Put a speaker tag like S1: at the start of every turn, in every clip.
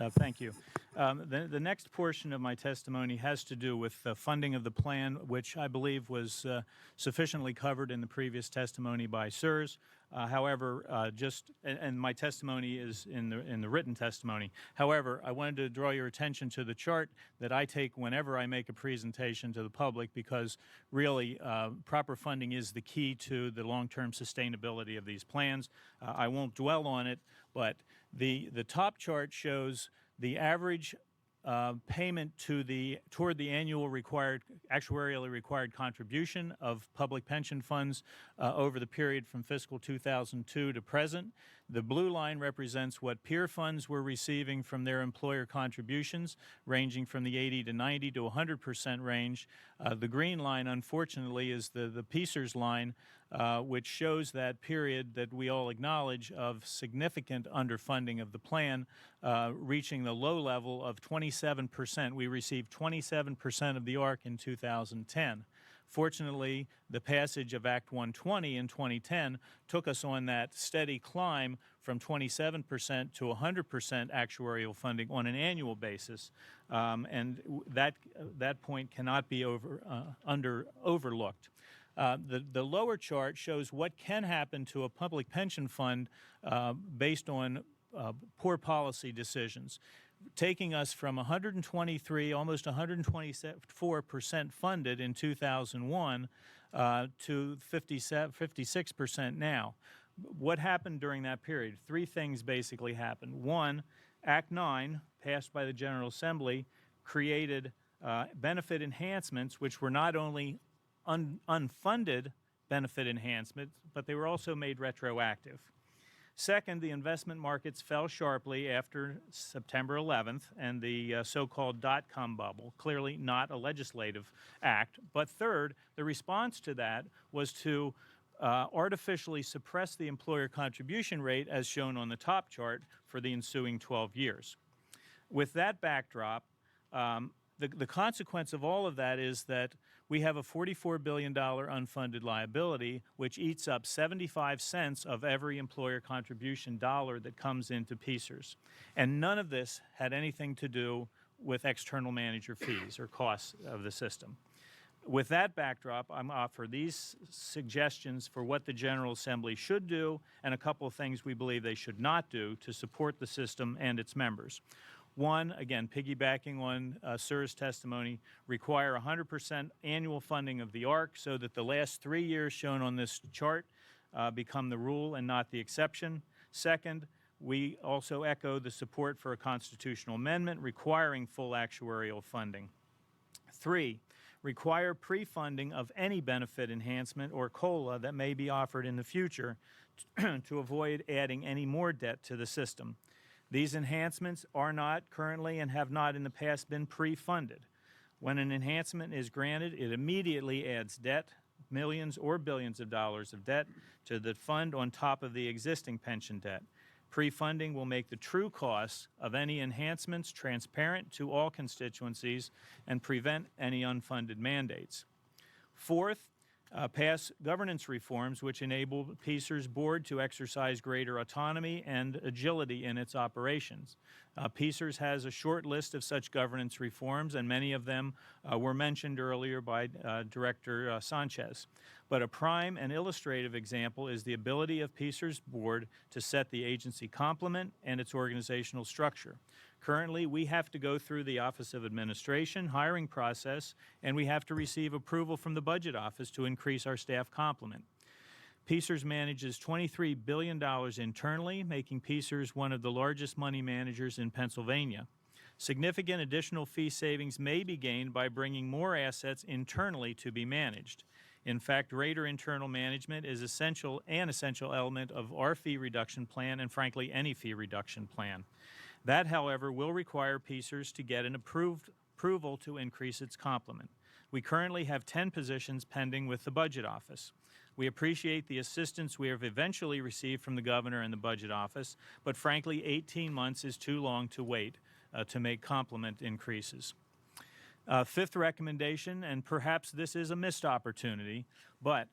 S1: Thank you. The next portion of my testimony has to do with the funding of the plan, which I believe was sufficiently covered in the previous testimony by SIRS. However, and my testimony is in the written testimony. However, I wanted to draw your attention to the chart that I take whenever I make a presentation to the public, because really proper funding is the key to the long-term sustainability of these plans. I won't dwell on it, but the top chart shows the average payment toward the annual actuarially required contribution of public pension funds over the period from fiscal 2002 to present. The blue line represents what peer funds were receiving from their employer contributions, ranging from the 80 to 90 to 100% range. The green line, unfortunately, is the PSERS line, which shows that period that we all acknowledge of significant underfunding of the plan, reaching the low level of 27%. We received 27% of the ARC in 2010. Fortunately, the passage of Act 120 in 2010 took us on that steady climb from 27% to 100% actuarial funding on an annual basis, and that point cannot be overlooked. The lower chart shows what can happen to a public pension fund based on poor policy decisions, taking us from 123, almost 124% funded in 2001 to 56% now. What happened during that period? Three things basically happened. One, Act 9, passed by the General Assembly, created benefit enhancements, which were not only unfunded benefit enhancements, but they were also made retroactive. Second, the investment markets fell sharply after September 11th and the so-called dot-com bubble, clearly not a legislative act. But third, the response to that was to artificially suppress the employer contribution rate, as shown on the top chart, for the ensuing 12 years. With that backdrop, the consequence of all of that is that we have a $44 billion unfunded liability, which eats up 75 cents of every employer contribution dollar that comes into PSERS. And none of this had anything to do with external manager fees or costs of the system. With that backdrop, I'm offer these suggestions for what the General Assembly should do and a couple of things we believe they should not do to support the system and its members. One, again, piggybacking on SIR's testimony, require 100% annual funding of the ARC so that the last 3 years shown on this chart become the rule and not the exception. Second, we also echo the support for a constitutional amendment requiring full actuarial funding. Three, require pre-funding of any benefit enhancement or COLA that may be offered in the future to avoid adding any more debt to the system. These enhancements are not currently and have not in the past been pre-funded. When an enhancement is granted, it immediately adds debt, millions or billions of dollars of debt, to the fund on top of the existing pension debt. Pre-funding will make the true costs of any enhancements transparent to all constituencies and prevent any unfunded mandates. Fourth, pass governance reforms which enable PSER's board to exercise greater autonomy and agility in its operations. PSERS has a short list of such governance reforms, and many of them were mentioned earlier by Director Sanchez. But a prime and illustrative example is the ability of PSER's board to set the agency complement and its organizational structure. Currently, we have to go through the Office of Administration hiring process, and we have to receive approval from the Budget Office to increase our staff complement. PSERS manages $23 billion internally, making PSERS one of the largest money managers in Pennsylvania. Significant additional fee savings may be gained by bringing more assets internally to be managed. In fact, greater internal management is an essential element of our fee reduction plan and, frankly, any fee reduction plan. That, however, will require PSERS to get an approval to increase its complement. We currently have 10 positions pending with the Budget Office. We appreciate the assistance we have eventually received from the Governor and the Budget Office, but frankly, 18 months is too long to wait to make complement increases. Fifth recommendation, and perhaps this is a missed opportunity, but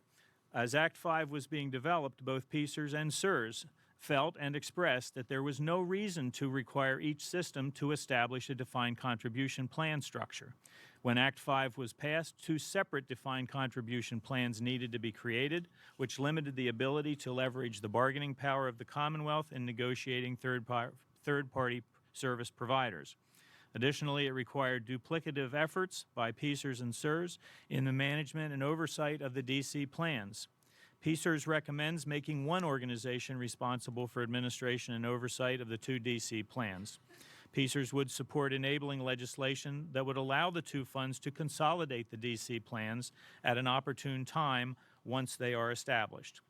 S1: as Act 5 was being developed, both PSERS and SIRS felt and expressed that there was no reason to require each system to establish a defined contribution plan structure. When Act 5 was passed, two separate defined contribution plans needed to be created, which limited the ability to leverage the bargaining power of the Commonwealth in negotiating third-party service providers. Additionally, it required duplicative efforts by PSERS and SERS in the management and oversight of the DC plans. PSERS recommends making one organization responsible for administration and oversight of the two DC plans. PSERS would support enabling legislation that would allow the two funds to consolidate the DC plans at an opportune time once they are established.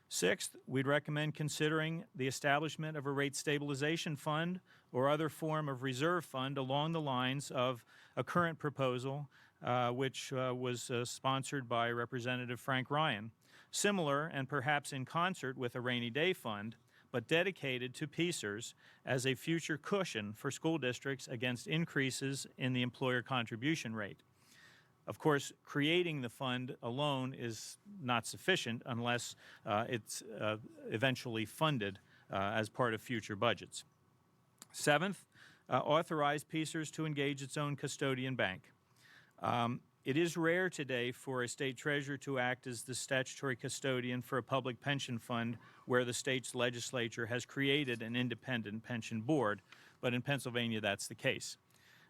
S1: Sixth, we'd recommend considering the establishment of a rate stabilization fund or other form of reserve fund along the lines of a current proposal which was sponsored by Representative Frank Ryan. Similar and perhaps in concert with a rainy day fund, but dedicated to PSERS as a future cushion for school districts against increases in the employer contribution rate. Of course, creating the fund alone is not sufficient unless it's eventually funded as part of future budgets. Seventh, authorize PSERS to engage its own custodian bank. It is rare today for a state treasurer to act as the statutory custodian for a public pension fund where the state's legislature has created an independent pension board, but in Pennsylvania that's the case.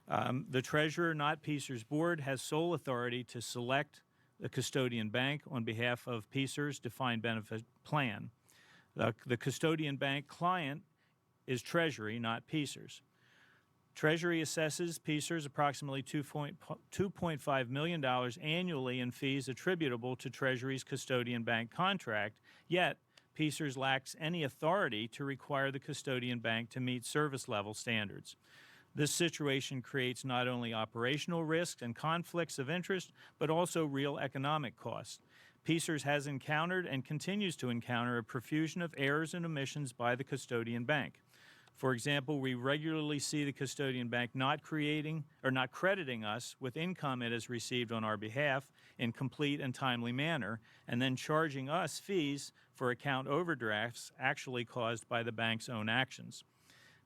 S1: The treasurer, not PSERS board, has sole authority to select the custodian bank on behalf of PSERS defined benefit plan. The custodian bank client is Treasury, not PSERS. Treasury assesses PSERS approximately $2.5 million annually in fees attributable to Treasury's custodian bank contract, yet PSERS lacks any authority to require the custodian bank to meet service level standards. This situation creates not only operational risks and conflicts of interest, but also real economic costs. PSERS has encountered and continues to encounter a profusion of errors and omissions by the custodian bank. For example, we regularly see the custodian bank not crediting us with income it has received on our behalf in complete and timely manner, and then charging us fees for account overdrafts actually caused by the bank's own actions.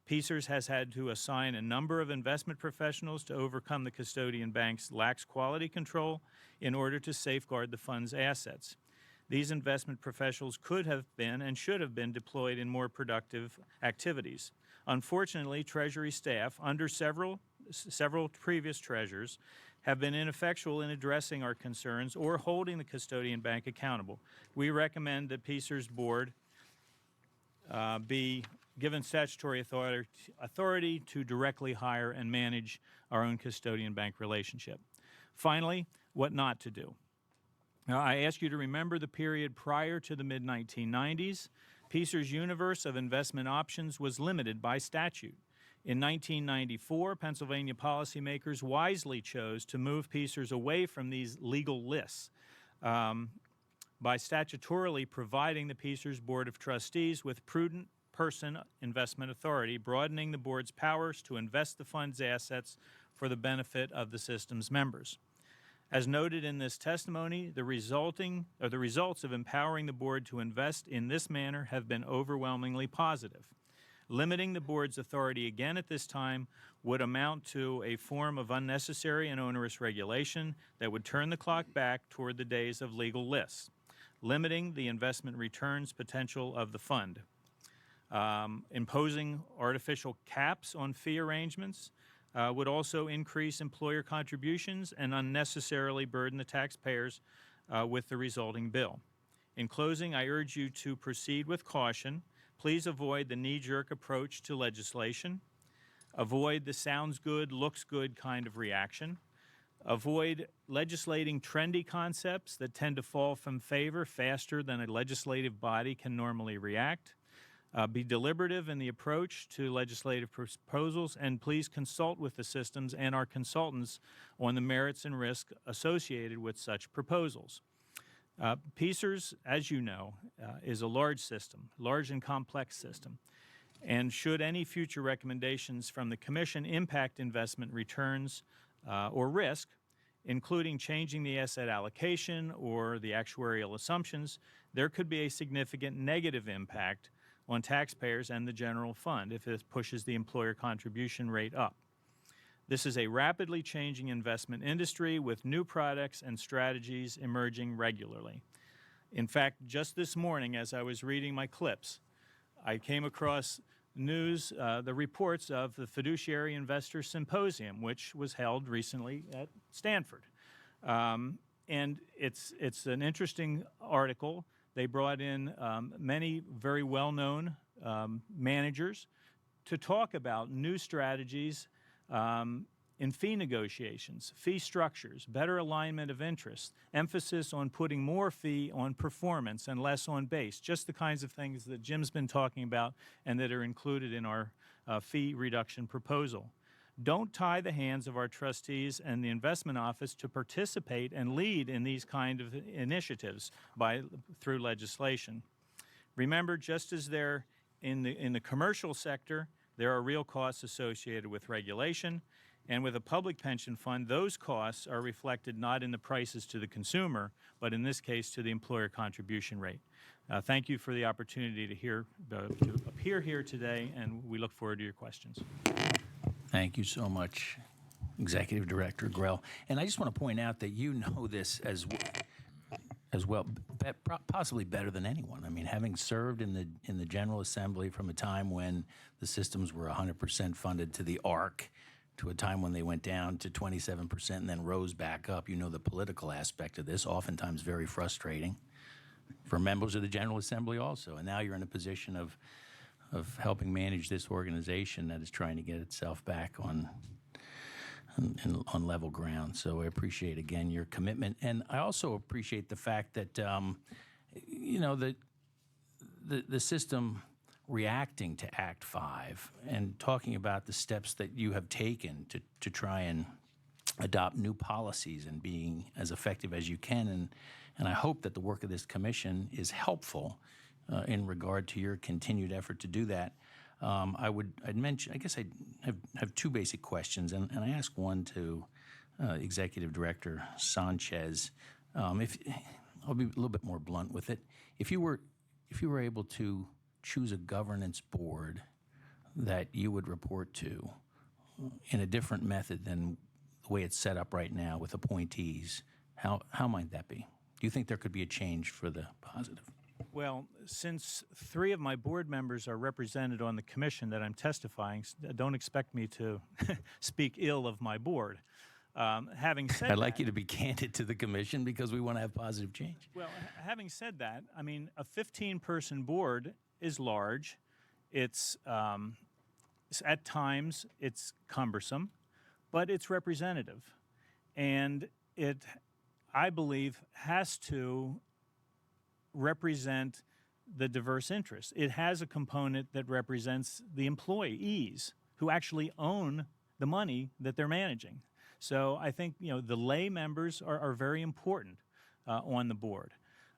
S1: PSERS has had to assign a number of investment professionals to overcome the custodian bank's lax quality control in order to safeguard the fund's assets. These investment professionals could have been and should have been deployed in more productive activities. Unfortunately, Treasury staff, under several previous treasurers, have been ineffectual in addressing our concerns or holding the custodian bank accountable. We recommend that PSERS board be given statutory authority to directly hire and manage our own custodian bank relationship. Finally, what not to do. Now, I ask you to remember the period prior to the mid-1990s. PSERS' universe of investment options was limited by statute. In 1994, Pennsylvania policymakers wisely chose to move PSERS away from these legal lists by statutorily providing the PSERS Board of Trustees with prudent person investment authority, broadening the board's powers to invest the fund's assets for the benefit of the system's members. As noted in this testimony, the results of empowering the board to invest in this manner have been overwhelmingly positive. Limiting the board's authority again at this time would amount to a form of unnecessary and onerous regulation that would turn the clock back toward the days of legal lists, limiting the investment returns potential of the fund. Imposing artificial caps on fee arrangements would also increase employer contributions and unnecessarily burden the taxpayers with the resulting bill. In closing, I urge you to proceed with caution. Please avoid the knee-jerk approach to legislation. Avoid the sounds good, looks good kind of reaction. Avoid legislating trendy concepts that tend to fall from favor faster than a legislative body can normally react. Be deliberative in the approach to legislative proposals, and please consult with the systems and our consultants on the merits and risks associated with such proposals. PSERS, as you know, is a large system, large and complex system, and should any future recommendations from the Commission impact investment returns or risk, including changing the asset allocation or the actuarial assumptions, there could be a significant negative impact on taxpayers and the general fund if it pushes the employer contribution rate up. This is a rapidly changing investment industry with new products and strategies emerging regularly. In fact, just this morning, as I was reading my clips, I came across news, the reports of the Fiduciary Investor Symposium, which was held recently at Stanford. And it's an interesting article. They brought in many very well-known managers to talk about new strategies in fee negotiations, fee structures, better alignment of interests, emphasis on putting more fee on performance and less on base, just the kinds of things that Jim's been talking about and that are included in our fee reduction proposal. Don't tie the hands of our trustees and the investment office to participate and lead in these kind of initiatives through legislation. Remember, just as there in the commercial sector, there are real costs associated with regulation, and with a public pension fund, those costs are reflected not in the prices to the consumer, but in this case to the employer contribution rate. Thank you for the opportunity to appear here today, and we look forward to your questions.
S2: Thank you so much, Executive Director Grell. And I just want to point out that you know this as well, possibly better than anyone. I mean, having served in the General Assembly from a time when the systems were 100% funded to the ARC, to a time when they went down to 27% and then rose back up. You know the political aspect of this, oftentimes very frustrating for members of the General Assembly also. And now you're in a position of helping manage this organization that is trying to get itself back on level ground. So I appreciate, again, your commitment. And I also appreciate the fact that, you know, the system reacting to Act 5 and talking about the steps that you have taken to try and adopt new policies and being as effective as you can. And I hope that the work of this commission is helpful in regard to your continued effort to do that. I'd mention, I guess I have two basic questions, and I ask one to Executive Director Sanchez. I'll be a little bit more blunt with it. If you were able to choose a governance board that you would report to in a different method than the way it's set up right now with appointees, how might that be? Do you think there could be a change for the positive?
S1: Well, since 3 of my board members are represented on the commission that I'm testifying, don't expect me to speak ill of my board. Having said
S2: I'd like you to be candid to the commission because we want to have positive change.
S1: Well, having said that, I mean, a 15-person board is large. It's at times it's cumbersome, but it's representative, and it, I believe, has to represent the diverse interests. It has a component that represents the employees who actually own the money that they're managing. So I think, you know, the lay members are very important on the board.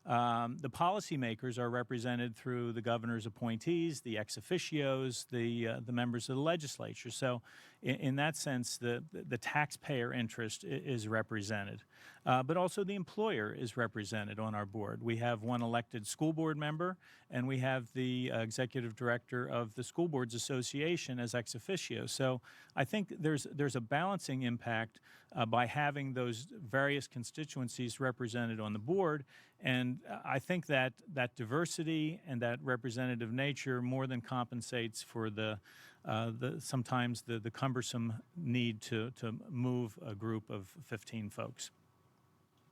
S1: The policymakers are represented through the governor's appointees, the ex officios, the members of the legislature. So in that sense, the taxpayer interest is represented. But also the employer is represented on our board. We have one elected school board member, and we have the executive director of the School Boards Association as ex officio. So I think there's a balancing impact by having those various constituencies represented on the board. And I think that diversity and that representative nature more than compensates for sometimes the cumbersome need to move a group of 15 folks.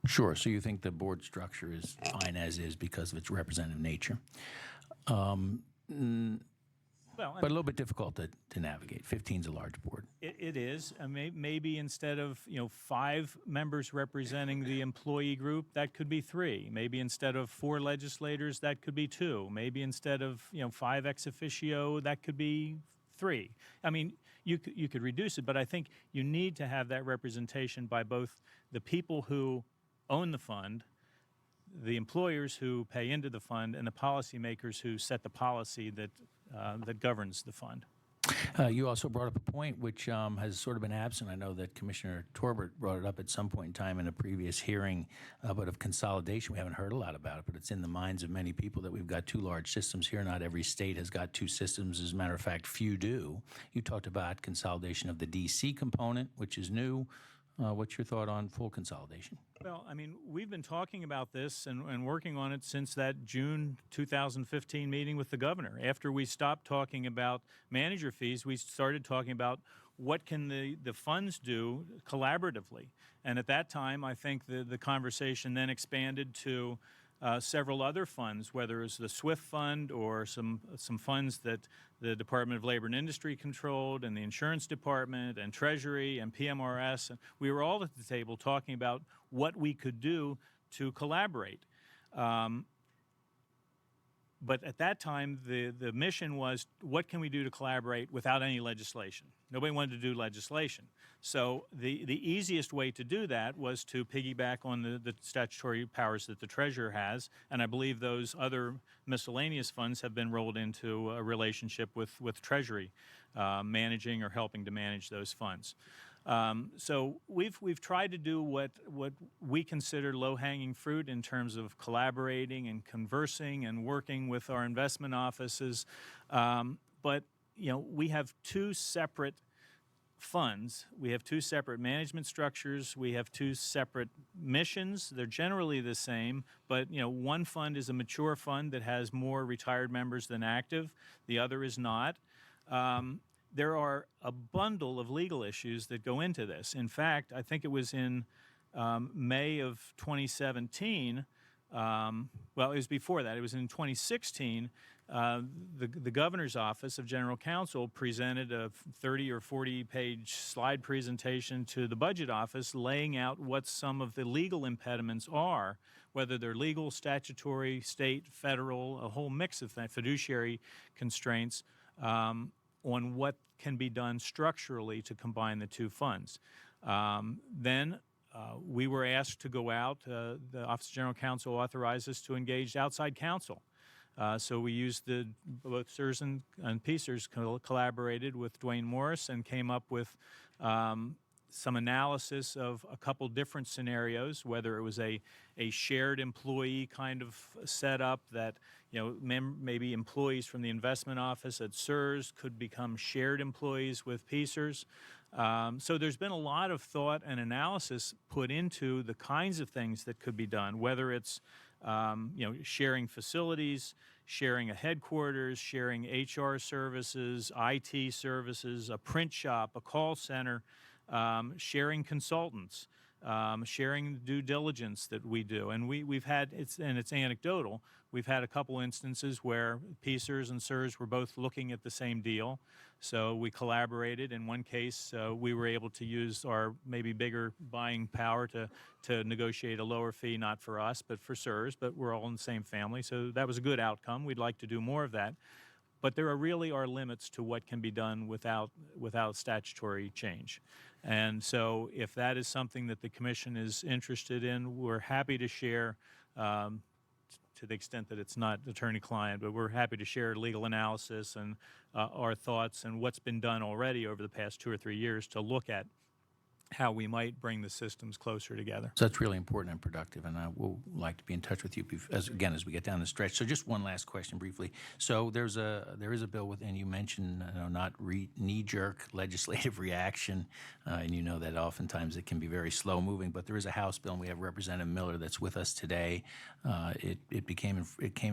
S2: Sure. So you think the board structure is fine as is because of its representative nature. But a little bit difficult to navigate. 15 is a large board.
S1: It is. Maybe instead of 5 members representing the employee group, that could be 3. Maybe instead of 4 legislators, that could be 2. Maybe instead of 5 ex officio, that could be 3. I mean, you could reduce it, but I think you need to have that representation by both the people who own the fund, the employers who pay into the fund, and the policymakers who set the policy that governs the fund.
S2: You also brought up a point which has sort of been absent. I know that Commissioner Torbert brought it up at some point in time in a previous hearing, but of consolidation. We haven't heard a lot about it, but it's in the minds of many people that we've got two large systems here. Not every state has got two systems. As a matter of fact, few do. You talked about consolidation of the DC component, which is new. What's your thought on full consolidation?
S1: Well, I mean, we've been talking about this and working on it since that June 2015 meeting with the governor. After we stopped talking about manager fees, we started talking about what can the funds do collaboratively. And at that time, I think the conversation then expanded to several other funds, whether it was the SWIFT fund or some funds that the Department of Labor and Industry controlled, and the Insurance Department and Treasury and PMRS. And we were all at the table talking about what we could do to collaborate. But at that time, the mission was, what can we do to collaborate without any legislation? Nobody wanted to do legislation. So the easiest way to do that was to piggyback on the statutory powers that the Treasurer has, and I believe those other miscellaneous funds have been rolled into a relationship with Treasury, managing or helping to manage those funds. So we've tried to do what we consider low-hanging fruit in terms of collaborating and conversing and working with our investment offices. But you know, we have two separate funds. We have two separate management structures. We have two separate missions. They're generally the same, but you know, one fund is a mature fund that has more retired members than active. The other is not. There are a bundle of legal issues that go into this. In fact, I think it was in May of 2017, well, it was before that. It was in 2016, the governor's office of general counsel presented a 30 or 40-page slide presentation to the budget office laying out what some of the legal impediments are, whether they're legal, statutory, state, federal, a whole mix of fiduciary constraints, on what can be done structurally to combine the two funds. Then we were asked to go out. The Office of General Counsel authorized us to engage outside counsel. So we used both SIRS and PSIRS collaborated with Dwayne Morris and came up with some analysis of a couple different scenarios, whether it was a shared employee kind of setup that, you know, maybe employees from the investment office at SIRS could become shared employees with PSIRS. So there's been a lot of thought and analysis put into the kinds of things that could be done, whether it's you know, sharing facilities, sharing a headquarters, sharing HR services, IT services, a print shop, a call center, sharing consultants, sharing due diligence that we do. And we've had, it's anecdotal, we've had a couple instances where PSIRS and SIRS were both looking at the same deal. So we collaborated. In one case, we were able to use our maybe bigger buying power to negotiate a lower fee, not for us, but for SIRS, but we're all in the same family. So that was a good outcome. We'd like to do more of that. But there really are limits to what can be done without statutory change. And so if that is something that the Commission is interested in, we're happy to share, to the extent that it's not attorney-client, but we're happy to share legal analysis and our thoughts and what's been done already over the past 2 or 3 years to look at how we might bring the systems closer together.
S2: So that's really important and productive, and I will like to be in touch with you as we get down the stretch. So just one last question briefly. So there is a bill within, you mentioned, not knee-jerk legislative reaction, and you know that oftentimes it can be very slow-moving, but there is a House bill, and we have Representative Miller that's with us today. It came in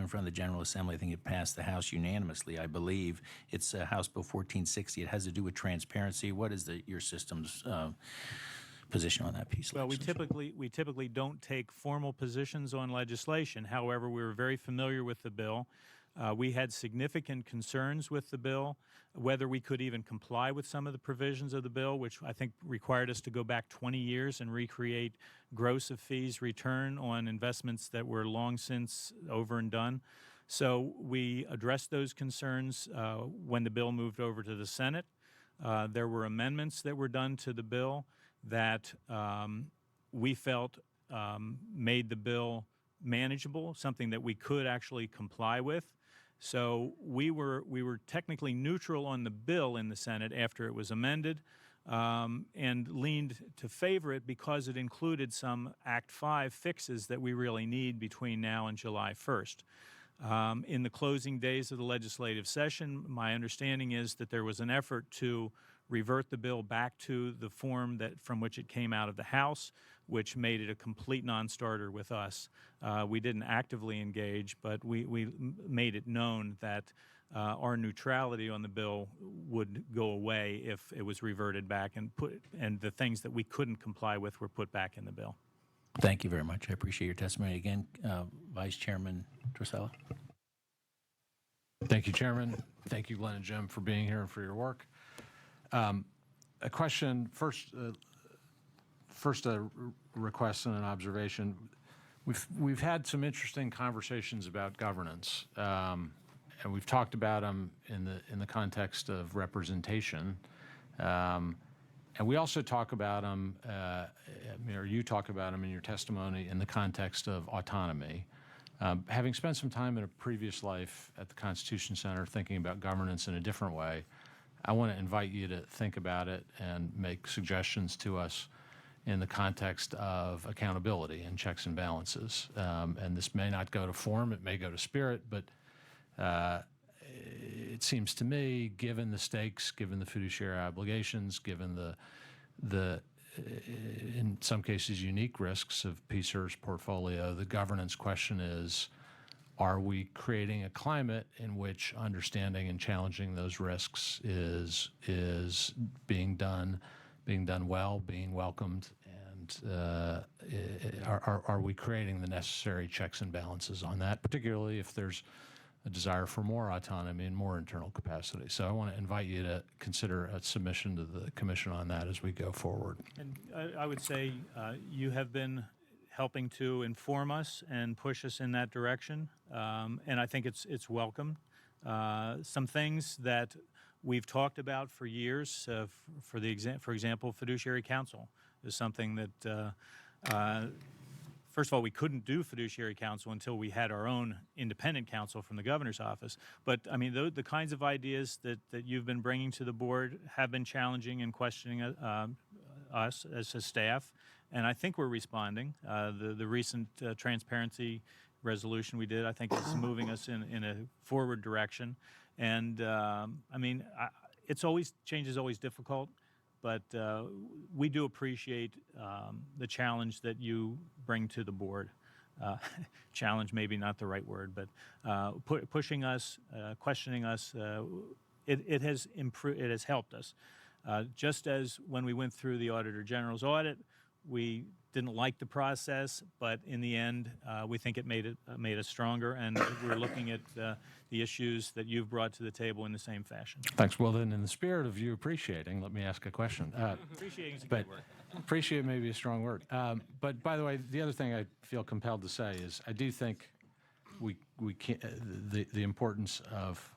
S2: front of the General Assembly. I think it passed the House unanimously, I believe. It's House Bill 1460. It has to do with transparency. What is your system's position on that piece?
S1: Well, we typically don't take formal positions on legislation. However, we were very familiar with the bill. We had significant concerns with the bill, whether we could even comply with some of the provisions of the bill, which I think required us to go back 20 years and recreate gross of fees return on investments that were long since over and done. So we addressed those concerns when the bill moved over to the Senate. There were amendments that were done to the bill that we felt made the bill manageable, something that we could actually comply with. So we were technically neutral on the bill in the Senate after it was amended, and leaned to favor it because it included some Act 5 fixes that we really need between now and July 1st. In the closing days of the legislative session, my understanding is that there was an effort to revert the bill back to the form from which it came out of the House, which made it a complete non-starter with us. We didn't actively engage, but we made it known that our neutrality on the bill would go away if it was reverted back, and the things that we couldn't comply with were put back in the bill.
S2: Thank you very much. I appreciate your testimony. Again, Vice Chairman Drusella.
S3: Thank you, Chairman. Thank you, Glenn and Jim, for being here and for your work. A question first. A request and an observation. We've had some interesting conversations about governance, and we've talked about them in the context of representation, and we also talk about them, or you talk about them in your testimony in the context of autonomy. Having spent some time in a previous life at the Constitution Center thinking about governance in a different way, I want to invite you to think about it and make suggestions to us in the context of accountability and checks and balances. And this may not go to form, it may go to spirit, but it seems to me, given the stakes, given the fiduciary obligations, given the in some cases unique risks of PSER's portfolio, the governance question is, are we creating a climate in which understanding and challenging those risks is being done well, being welcomed, and are we creating the necessary checks and balances on that, particularly if there's a desire for more autonomy and more internal capacity. So I want to invite you to consider a submission to the Commission on that as we go forward.
S1: And I would say you have been helping to inform us and push us in that direction, and I think it's welcome. Some things that we've talked about for years, for example, fiduciary counsel is something that, first of all, we couldn't do fiduciary counsel until we had our own independent counsel from the governor's office. But I mean, the kinds of ideas that you've been bringing to the board have been challenging and questioning us as a staff, and I think we're responding. The recent transparency resolution we did, I think, is moving us in a forward direction. And I mean, change is always difficult, but we do appreciate the challenge that you bring to the board. Challenge, maybe not the right word, but pushing us, questioning us, it has improved. It has helped us. Just as when we went through the Auditor General's audit, we didn't like the process, but in the end, we think it made us stronger, and we're looking at the issues that you've brought to the table in the same fashion.
S3: Thanks. Well, then, in the spirit of you appreciating, let me ask a question.
S1: Appreciating is a good word.
S3: Appreciate may be a strong word. But by the way, the other thing I feel compelled to say is I do think we can't, the importance of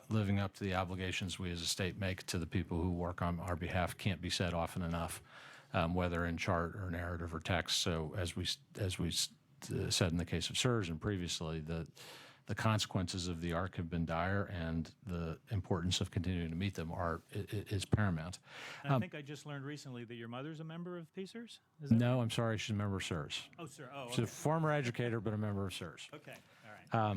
S3: living up to the obligations we as a state make to the people who work on our behalf can't be said often enough. Whether in chart or narrative or text. So as we said in the case of SIRS and previously, the consequences of the ARC have been dire, and the importance of continuing to meet them is paramount.
S1: And I think I just learned recently that your mother's a member of PSERS?
S3: No, I'm sorry, she's a member of SIRS.
S1: Oh, sir. Oh, okay.
S3: She's a former educator, but a member of SIRS.
S1: Okay, all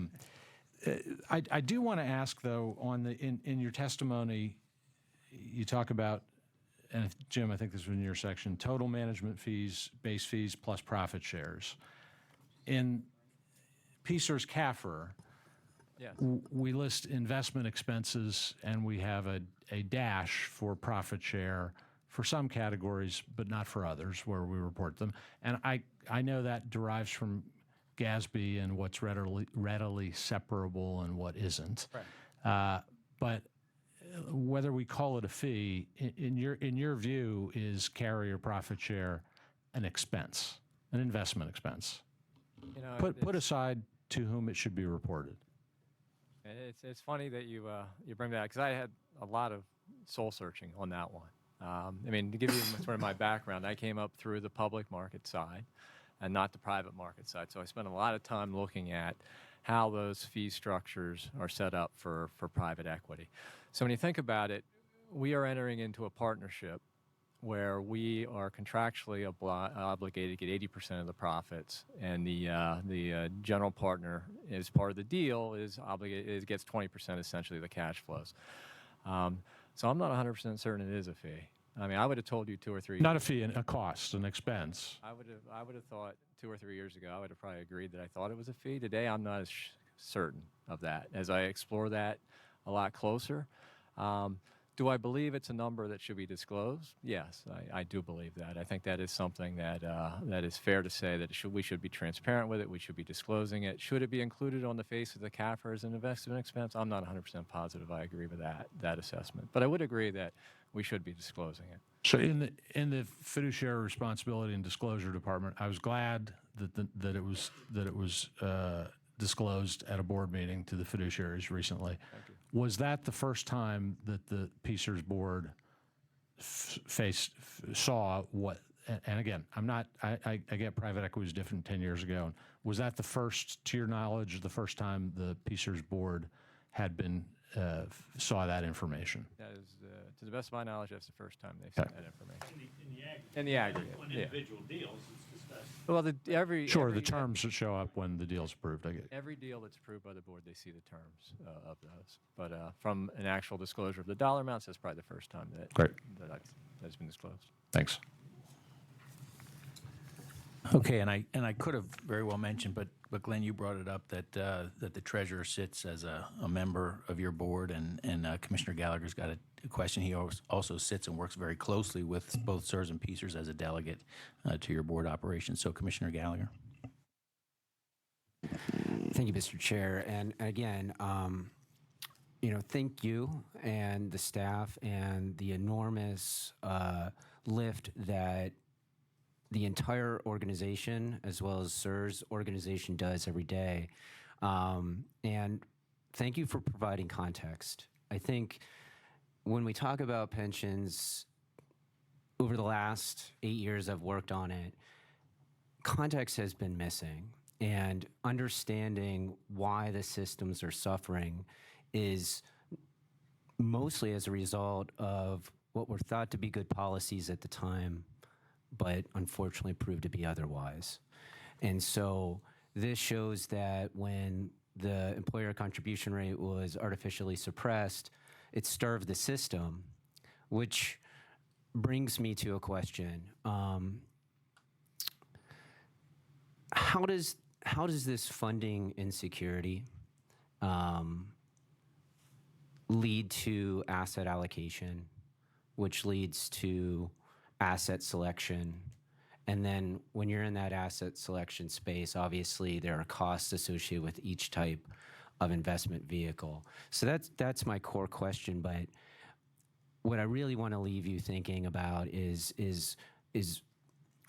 S1: right.
S3: I do want to ask, though, in your testimony, you talk about, and Jim, I think this was in your section, total management fees, base fees, plus profit shares. In PSERS CAFR,
S4: yes,
S3: we list investment expenses, and we have a dash for profit share for some categories, but not for others, where we report them. And I know that derives from GASB and what's readily separable and what isn't.
S4: right.
S3: But whether we call it a fee, in your view, is carrier profit share an expense, an investment expense?
S4: You know,
S3: Put aside to whom it should be reported.
S4: it's funny that you bring that, because I had a lot of soul searching on that one. I mean, to give you sort of my background, I came up through the public market side. and not the private market side. So I spent a lot of time looking at how those fee structures are set up for private equity. So when you think about it, we are entering into a partnership where we are contractually obligated to get 80% of the profits, and the general partner, as part of the deal, is obligated gets 20% essentially of the cash flows. So I'm not 100% certain it is a fee. I mean, I would have told you 2 or 3.
S3: Not a fee, a cost, an expense.
S4: I would have thought 2 or 3 years ago. I would have probably agreed that I thought it was a fee. Today, I'm not as certain of that. As I explore that a lot closer, do I believe it's a number that should be disclosed? Yes, I do believe that. I think that is something that that is fair to say that we should be transparent with it. We should be disclosing it. Should it be included on the face of the CAFR as an investment expense? I'm not 100% positive I agree with that assessment. But I would agree that we should be disclosing it.
S3: So in the fiduciary responsibility and disclosure department, I was glad that it was disclosed at a board meeting to the fiduciaries recently.
S4: Thank you.
S3: Was that the first time that the PCERS board saw what? And again, I get private equity was different 10 years ago. Was that the first, to your knowledge, the first time the PCERS board had been saw that information?
S4: That is, to the best of my knowledge, that's the first time they've seen that information.
S1: In
S4: the aggregate,
S1: on
S4: yeah.
S1: individual deals, it's discussed.
S4: Well,
S3: The terms that show up when the deal's approved. I get.
S4: Every deal that's approved by the board, they see the terms of those. But from an actual disclosure of the dollar amounts, that's probably the first time that's been disclosed.
S3: Thanks.
S2: Okay, and I could have very well mentioned, but Glenn, you brought it up that the treasurer sits as a member of your board, and Commissioner Gallagher's got a question. He also sits and works very closely with both CSRS and PCERS as a delegate to your board operations. So, Commissioner Gallagher.
S5: Thank you, Mr. Chair. And again, thank you and the staff and the enormous lift that the entire organization, as well as CSRS organization, does every day. And thank you for providing context. I think when we talk about pensions, over the last 8 years I've worked on it, context has been missing. And understanding why the systems are suffering is mostly as a result of what were thought to be good policies at the time, but unfortunately proved to be otherwise. And so this shows that when the employer contribution rate was artificially suppressed, it starved the system, which brings me to a question. How does this funding insecurity lead to asset allocation, which leads to asset selection? And then when you're in that asset selection space, obviously there are costs associated with each type of investment vehicle. So that's my core question. But what I really want to leave you thinking about is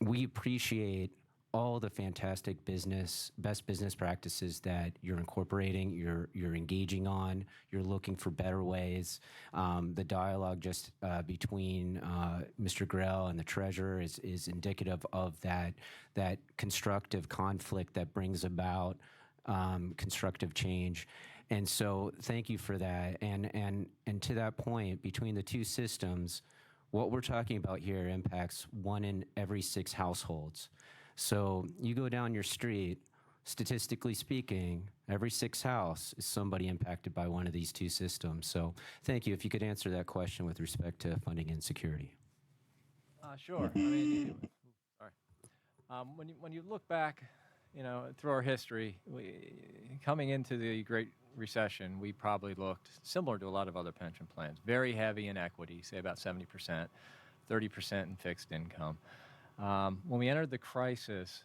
S5: we appreciate all the fantastic best business practices that you're incorporating, you're engaging on, you're looking for better ways. The dialogue just between Mr. Grell and the treasurer is indicative of that constructive conflict that brings about constructive change. And so thank you for that. And to that point, between the two systems, what we're talking about here impacts 1 in every 6 households. So you go down your street, statistically speaking, every 6th house is somebody impacted by one of these two systems. So thank you. If you could answer that question with respect to funding insecurity.
S4: Sure. I mean, sorry. When you look back, through our history, coming into the Great Recession, we probably looked similar to a lot of other pension plans, very heavy in equity, say about 70%, 30% in fixed income. When we entered the crisis,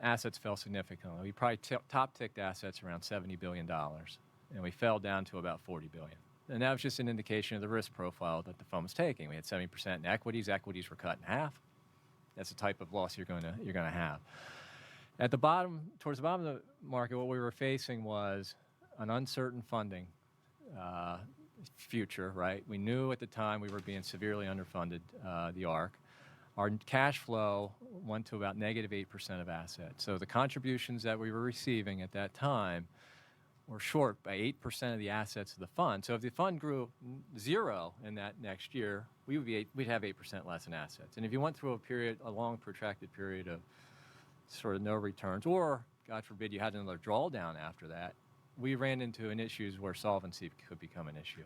S4: assets fell significantly. We probably top-ticked assets around $70 billion, and we fell down to about $40 billion. And that was just an indication of the risk profile that the fund was taking. We had 70% in equities. Equities were cut in half. That's the type of loss you're going to have. At the bottom, towards the bottom of the market, what we were facing was an uncertain funding future. Right? We knew at the time we were being severely underfunded, the ARC. our cash flow went to about negative 8% of assets. So the contributions that we were receiving at that time were short by 8% of the assets of the fund. So if the fund grew 0 in that next year, we'd have 8% less in assets. And if you went through a long protracted period of sort of no returns, or God forbid you had another drawdown after that, we ran into an issues where solvency could become an issue.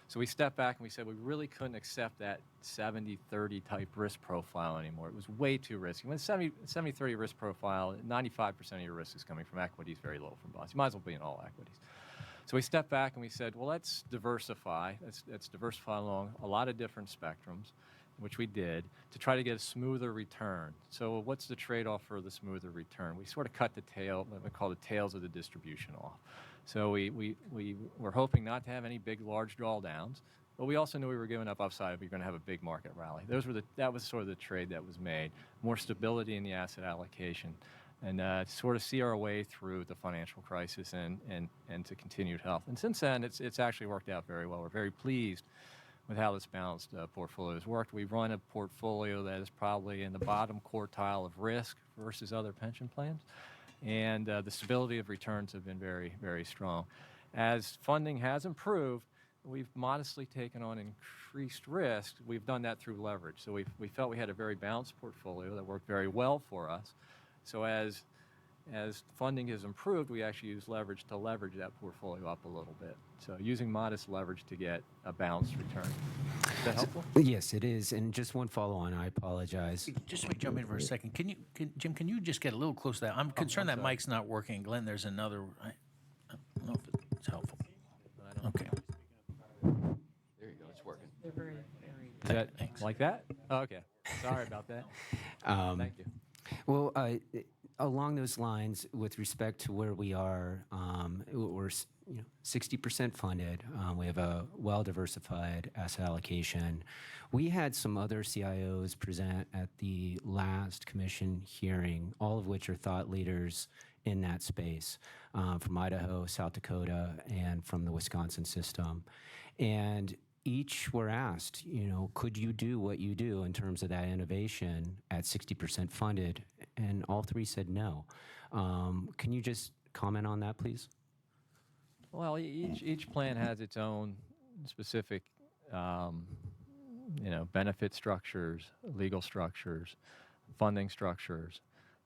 S4: So we stepped back and we said we really couldn't accept that 70-30 type risk profile anymore. It was way too risky. When 70-30 risk profile, 95% of your risk is coming from equities, very little from bonds. You might as well be in all equities. So we stepped back and we said, well, let's diversify. Let's diversify along a lot of different spectrums, which we did, to try to get a smoother return. So what's the trade-off for the smoother return? We sort of cut the tail, what we call the tails of the distribution off. So we were hoping not to have any big, large drawdowns, but we also knew we were giving up upside if we were going to have a big market rally. That was sort of the trade that was made. More stability in the asset allocation, and sort of see our way through the financial crisis and to continued health. And since then, it's actually worked out very well. We're very pleased with how this balanced portfolio has worked. We run a portfolio that is probably in the bottom quartile of risk versus other pension plans. And the stability of returns have been very, very strong. As funding has improved, we've modestly taken on increased risk. We've done that through leverage. So we felt we had a very balanced portfolio that worked very well for us. So as funding has improved, we actually use leverage to leverage that portfolio up a little bit. So using modest leverage to get a balanced return. Is that helpful?
S5: Yes, it is. And just one follow-on. I apologize.
S2: Just let me jump in for a second. Jim, can you just get a little close to that? I'm concerned that mic's not working. Glenn, there's another. I don't know if it's helpful. Okay.
S6: There you go. It's working.
S4: Is that like that? Oh, okay. Sorry about that. Thank you.
S5: Well, along those lines, with respect to where we are, we're 60% funded. We have a well-diversified asset allocation. We had some other CIOs present at the last commission hearing, all of which are thought leaders in that space, from Idaho, South Dakota, and from the Wisconsin system. And each were asked, could you do what you do in terms of that innovation at 60% funded? And all three said no. Can you just comment on that, please?
S4: Well, each plan has its own specific, benefit structures, legal structures, funding structures,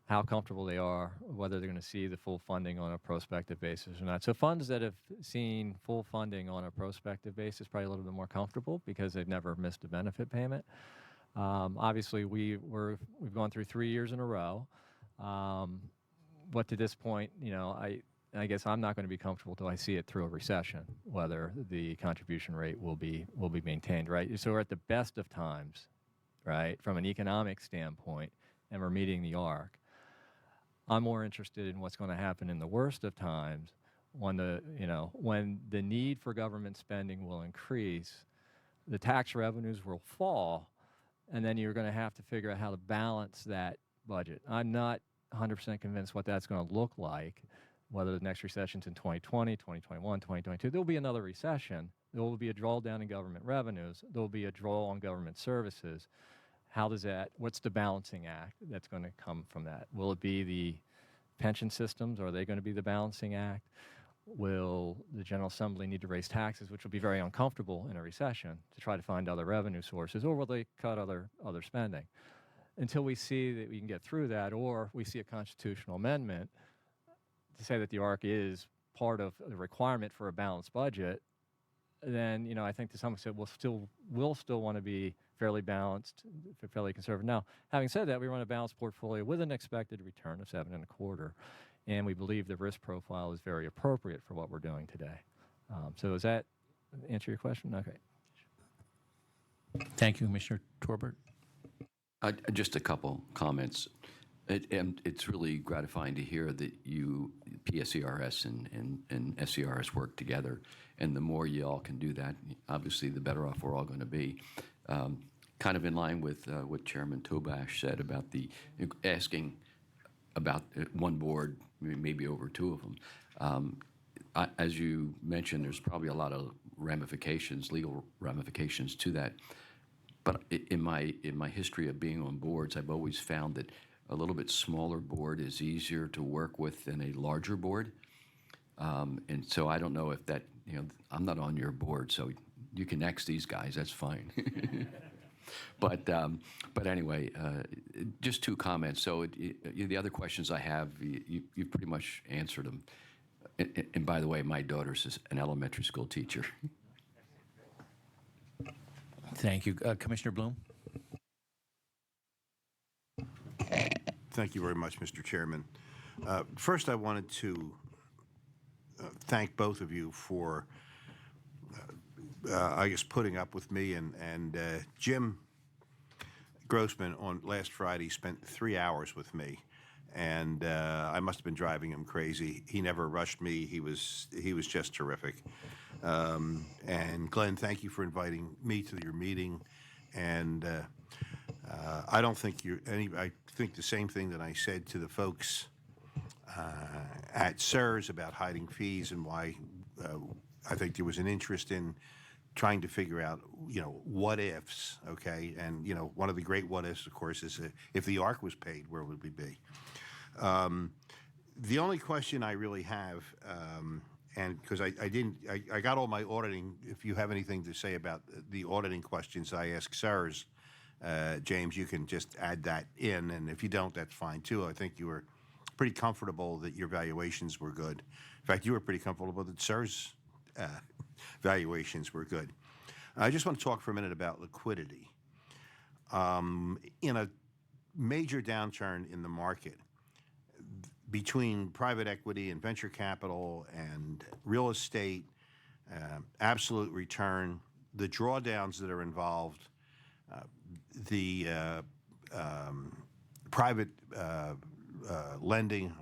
S4: how comfortable they are, whether they're going to see the full funding on a prospective basis or not. So funds that have seen full funding on a prospective basis probably a little bit more comfortable because they've never missed a benefit payment. Obviously, we've gone through 3 years in a row. But to this point, I guess I'm not going to be comfortable till I see it through a recession, whether the contribution rate will be maintained, right? So we're at the best of times, right, from an economic standpoint, and we're meeting the arc. I'm more interested in what's going to happen in the worst of times when the need for government spending will increase, the tax revenues will fall, and then you're going to have to figure out how to balance that budget. I'm not 100% convinced what that's going to look like, whether the next recession's in 2020, 2021, 2022. There will be another recession. There will be a drawdown in government revenues. There will be a draw on government services. What's the balancing act that's going to come from that? Will it be the pension systems? Are they going to be the balancing act? Will the General Assembly need to raise taxes, which will be very uncomfortable in a recession, to try to find other revenue sources? Or will they cut other spending? Until we see that we can get through that, or we see a constitutional amendment to say that the ARC is part of the requirement for a balanced budget, then I think to some extent we'll still want to be fairly balanced, fairly conservative. Now, having said that, we run a balanced portfolio with an expected return of 7.25, and we believe the risk profile is very appropriate for what we're doing today. So does that answer your question? Okay.
S2: Thank you, Commissioner Torbert.
S6: Just a couple comments. It's really gratifying to hear that PSERS and SCRS work together, and the more you all can do that, obviously the better off we're all going to be. Kind of in line with what Chairman Tobash said about asking about one board, maybe over two of them. As you mentioned, there's probably a lot of ramifications, legal ramifications to that. But in my history of being on boards, I've always found that a little bit smaller board is easier to work with than a larger board. And so I don't know if that, I'm not on your board, so you can X these guys, that's fine. But anyway, just two comments. So the other questions I have, you pretty much answered them. And by the way, my daughter's an elementary school teacher.
S2: Thank you. Commissioner Bloom?
S7: Thank you very much, Mr. Chairman. First, I wanted to thank both of you for, I guess, putting up with me. And Jim Grossman on last Friday spent 3 hours with me, and I must have been driving him crazy. He never rushed me. He was just terrific. And Glenn, thank you for inviting me to your meeting. And I don't think I think the same thing that I said to the folks at SERS about hiding fees and why I think there was an interest in trying to figure out, what ifs, okay? And, one of the great what ifs, of course, is if the ARC was paid, where would we be? The only question I really have, and because I got all my auditing, if you have anything to say about the auditing questions I asked SERS, James, you can just add that in, and if you don't, that's fine too. I think you were pretty comfortable that your valuations were good. In fact, you were pretty comfortable that SERS valuations were good. I just want to talk for a minute about liquidity. In a major downturn in the market, between private equity and venture capital and real estate, absolute return, the drawdowns that are involved, the private lending.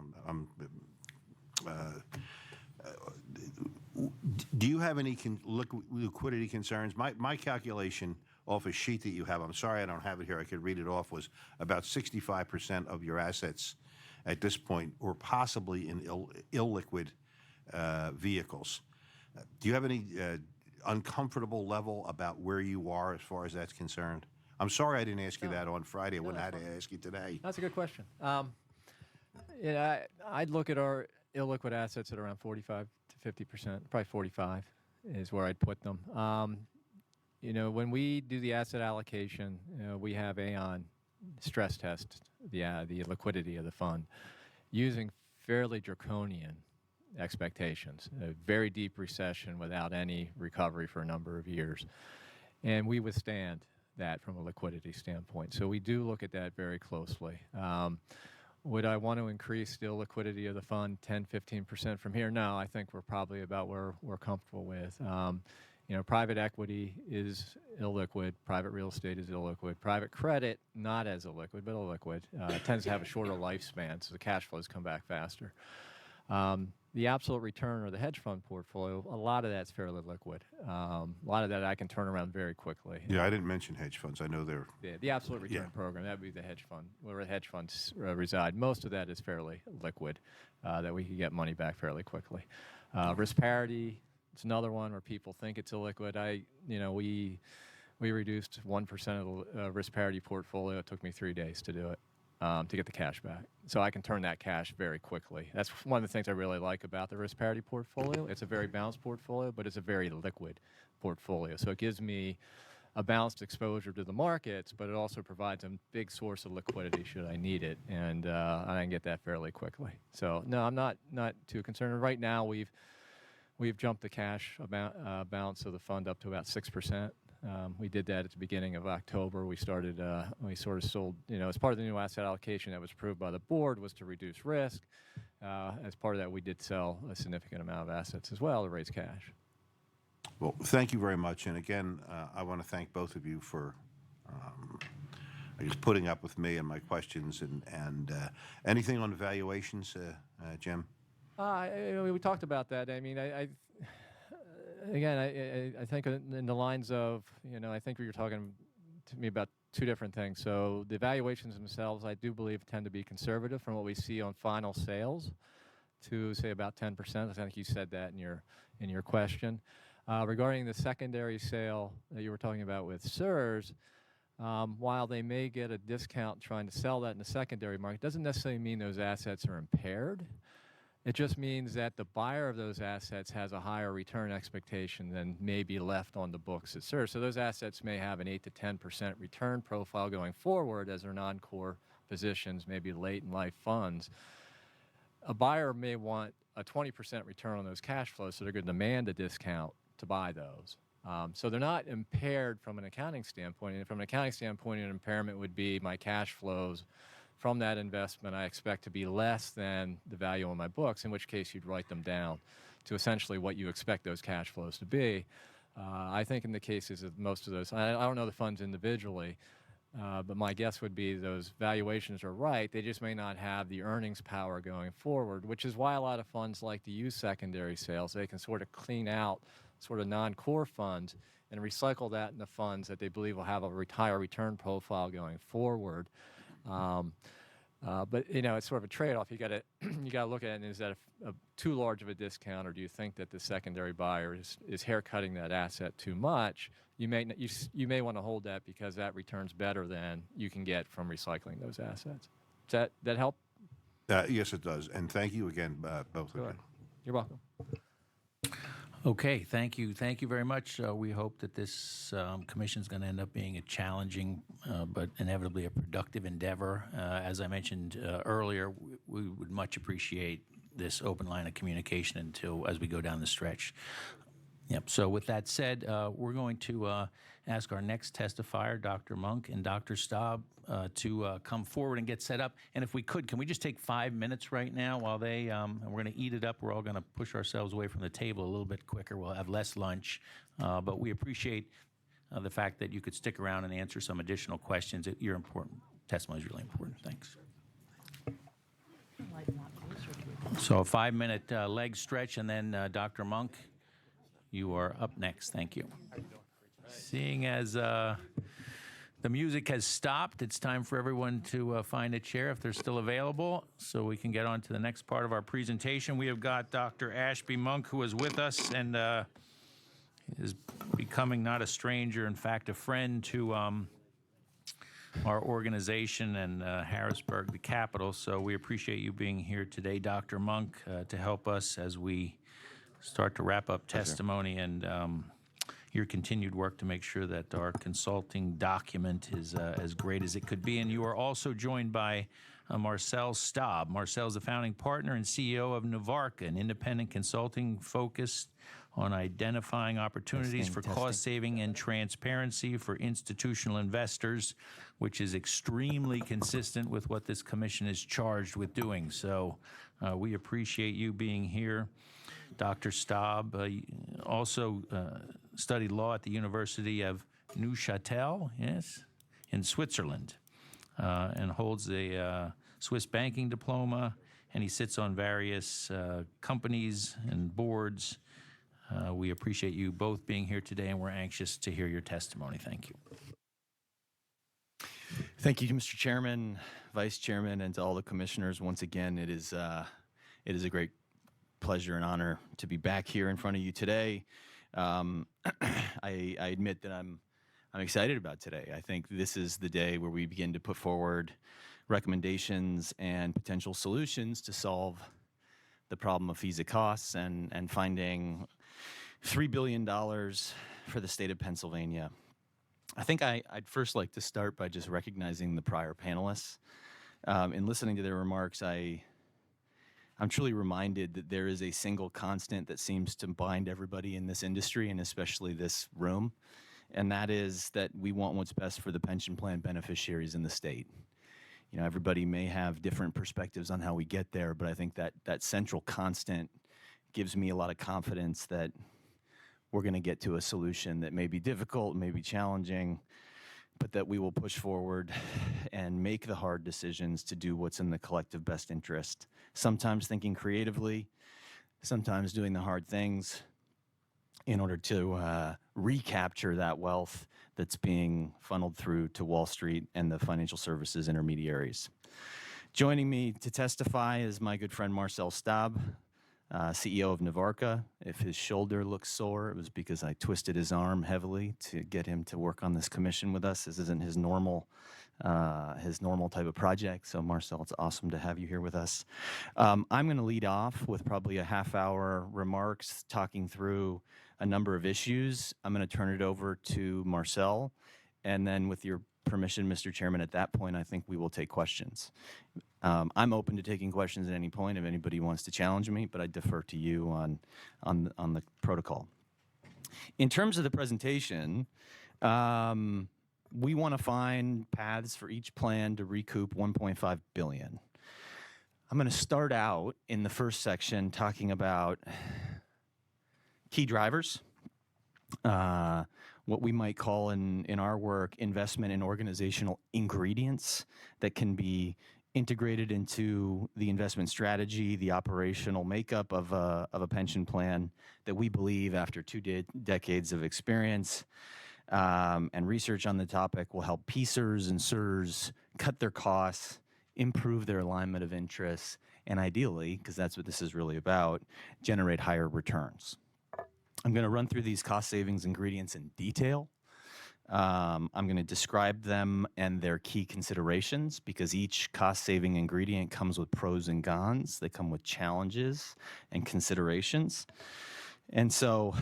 S7: Do you have any liquidity concerns? My calculation off a sheet that you have, I'm sorry I don't have it here, I could read it off, was about 65% of your assets at this point or possibly in illiquid vehicles. Do you have any uncomfortable level about where you are as far as that's concerned? I'm sorry I didn't ask you that on Friday. I wouldn't have had to ask you today.
S4: That's a good question. I'd look at our illiquid assets at around 45 to 50%, probably 45 is where I'd put them. When we do the asset allocation, we have Aon stress test the liquidity of the fund using fairly draconian expectations, a very deep recession without any recovery for a number of years. And we withstand that from a liquidity standpoint. So we do look at that very closely. Would I want to increase the liquidity of the fund 10, 15% from here? No, I think we're probably about where we're comfortable with. Private equity is illiquid. Private real estate is illiquid. Private credit, not as illiquid, but illiquid. It tends to have a shorter lifespan, so the cash flows come back faster. The absolute return or the hedge fund portfolio, a lot of that's fairly liquid. A lot of that I can turn around very quickly.
S7: Yeah, I didn't mention hedge funds. I know they're...
S4: Yeah, the absolute return program, that would be the hedge fund, where the hedge funds reside. Most of that is fairly liquid, that we can get money back fairly quickly. Risk parity, it's another one where people think it's illiquid. We reduced 1% of the risk parity portfolio. It took me 3 days to do it. To get the cash back. So I can turn that cash very quickly. That's one of the things I really like about the risk parity portfolio. It's a very balanced portfolio, but it's a very liquid portfolio. So it gives me a balanced exposure to the markets, but it also provides a big source of liquidity should I need it, and I can get that fairly quickly. So no, I'm not too concerned. Right now, we've jumped the cash balance of the fund up to about 6%. We did that at the beginning of October. We sort of sold, as part of the new asset allocation that was approved by the board was to reduce risk. As part of that, we did sell a significant amount of assets as well to raise cash.
S7: Well, thank you very much. And again, I want to thank both of you for I guess putting up with me and my questions. And anything on valuations, Jim?
S4: We talked about that. I mean, I think in the lines of, I think you're talking to me about two different things. So the valuations themselves, I do believe, tend to be conservative from what we see on final sales to, say, about 10%. I think you said that in your question. Regarding the secondary sale that you were talking about with SERS, while they may get a discount trying to sell that in the secondary market, doesn't necessarily mean those assets are impaired. It just means that the buyer of those assets has a higher return expectation than may be left on the books at SERS. So those assets may have an 8 to 10% return profile going forward as their non-core positions, maybe late in life funds. A buyer may want a 20% return on those cash flows, so they're going to demand a discount to buy those. So they're not impaired from an accounting standpoint. And from an accounting standpoint, an impairment would be my cash flows from that investment I expect to be less than the value on my books, in which case you'd write them down to essentially what you expect those cash flows to be. I think in the cases of most of those, I don't know the funds individually, but my guess would be those valuations are right. They just may not have the earnings power going forward, which is why a lot of funds like to use secondary sales. They can sort of clean out sort of non-core funds and recycle that in the funds that they believe will have a higher return profile going forward. But you know, it's sort of a trade-off. You got to look at it. And is that too large of a discount, or do you think that the secondary buyer is haircutting that asset too much? You may want to hold that because that returns better than you can get from recycling those assets. Does that help?
S7: Yes, it does. And thank you again, both of you.
S4: You're welcome.
S2: Okay, thank you. Thank you very much. We hope that this commission is going to end up being a challenging but inevitably a productive endeavor. As I mentioned earlier, we would much appreciate this open line of communication as we go down the stretch. Yep. So with that said, we're going to ask our next testifier, Dr. Monk and Dr. Staub, to come forward and get set up. And if we could, can we just take 5 minutes right now while they, and we're going to eat it up. We're all going to push ourselves away from the table a little bit quicker. We'll have less lunch. But we appreciate the fact that you could stick around and answer some additional questions. Your important testimony is really important. Thanks. So a 5-minute leg stretch, and then Dr. Monk, you are up next. Thank you. Seeing as the music has stopped, it's time for everyone to find a chair if they're still available so we can get on to the next part of our presentation. We have got Dr. Ashby Monk, who is with us and is becoming not a stranger, in fact, a friend to our organization and Harrisburg, the capital. So we appreciate you being here today, Dr. Monk, to help us as we start to wrap up testimony and your continued work to make sure that our consulting document is as great as it could be. And you are also joined by Marcel Staub. Marcel is the founding partner and CEO of Navarca, an independent consulting focused on identifying opportunities for cost saving and transparency for institutional investors, which is extremely consistent with what this commission is charged with doing. So we appreciate you being here. Dr. Staub also studied law at the University of Neuchâtel, yes, in Switzerland, and holds a Swiss banking diploma, and he sits on various companies and boards. We appreciate you both being here today, and we're anxious to hear your testimony. Thank you.
S8: Thank you, Mr. Chairman, Vice Chairman, and to all the commissioners. Once again, it is a great pleasure and honor to be back here in front of you today. I admit that I'm excited about today. I think this is the day where we begin to put forward recommendations and potential solutions to solve the problem of fees and costs and finding $3 billion for the state of Pennsylvania. I think I'd first like to start by just recognizing the prior panelists. In listening to their remarks, I'm truly reminded that there is a single constant that seems to bind everybody in this industry, and especially this room, and that is that we want what's best for the pension plan beneficiaries in the state. You know, everybody may have different perspectives on how we get there, but I think that central constant gives me a lot of confidence that we're going to get to a solution that may be difficult, may be challenging, but that we will push forward and make the hard decisions to do what's in the collective best interest. Sometimes thinking creatively, sometimes doing the hard things in order to recapture that wealth that's being funneled through to Wall Street and the financial services intermediaries. Joining me to testify is my good friend Marcel Staub. CEO of Navarca. If his shoulder looks sore, it was because I twisted his arm heavily to get him to work on this commission with us. This isn't his normal type of project. So Marcel, it's awesome to have you here with us. I'm going to lead off with probably a half-hour remarks talking through a number of issues. I'm going to turn it over to Marcel, and then with your permission, Mr. Chairman, at that point, I think we will take questions. I'm open to taking questions at any point if anybody wants to challenge me, but I defer to you on the protocol. In terms of the presentation, we want to find paths for each plan to recoup $1.5 billion. I'm going to start out in the first section talking about key drivers, what we might call in our work investment in organizational ingredients that can be integrated into the investment strategy, the operational makeup of a pension plan that we believe after 2 decades of experience and research on the topic will help PCERS and CERS cut their costs, improve their alignment of interests, and ideally, because that's what this is really about, generate higher returns. I'm going to run through these cost savings ingredients in detail. I'm going to describe them and their key considerations because each cost-saving ingredient comes with pros and cons. They come with challenges and considerations. And so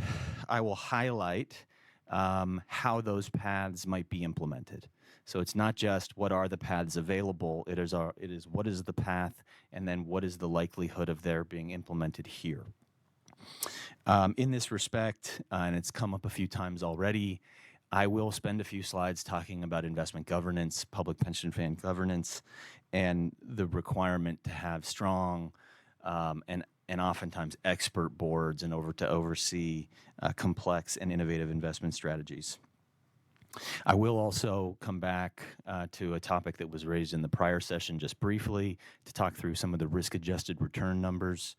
S8: I will highlight how those paths might be implemented. So it's not just what are the paths available, it is what is the path, and then what is the likelihood of their being implemented here. In this respect, and it's come up a few times already, I will spend a few slides talking about investment governance, public pension fund governance, and the requirement to have strong and oftentimes expert boards and to oversee complex and innovative investment strategies. I will also come back to a topic that was raised in the prior session just briefly to talk through some of the risk-adjusted return numbers.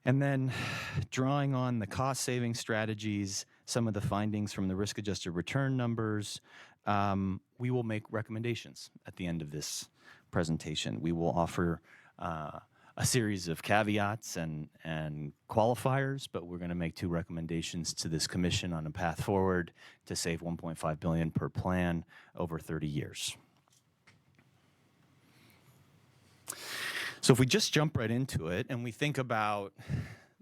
S8: And then drawing on the cost-saving strategies, some of the findings from the risk-adjusted return numbers, we will make recommendations at the end of this presentation. We will offer a series of caveats and qualifiers, but we're going to make 2 recommendations to this commission on a path forward to save $1.5 billion per plan over 30 years. So if we just jump right into it and we think about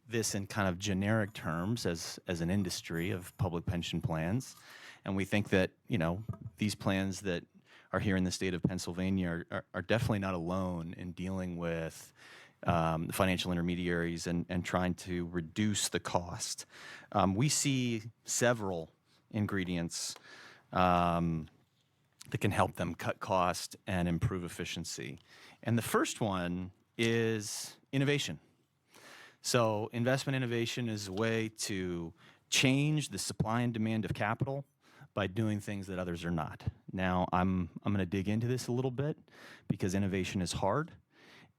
S8: this in kind of generic terms as an industry of public pension plans, and we think that, these plans that are here in the state of Pennsylvania are definitely not alone in dealing with financial intermediaries and trying to reduce the cost. We see several ingredients that can help them cut cost and improve efficiency. And the first one is innovation. So investment innovation is a way to change the supply and demand of capital by doing things that others are not. Now, I'm going to dig into this a little bit because innovation is hard,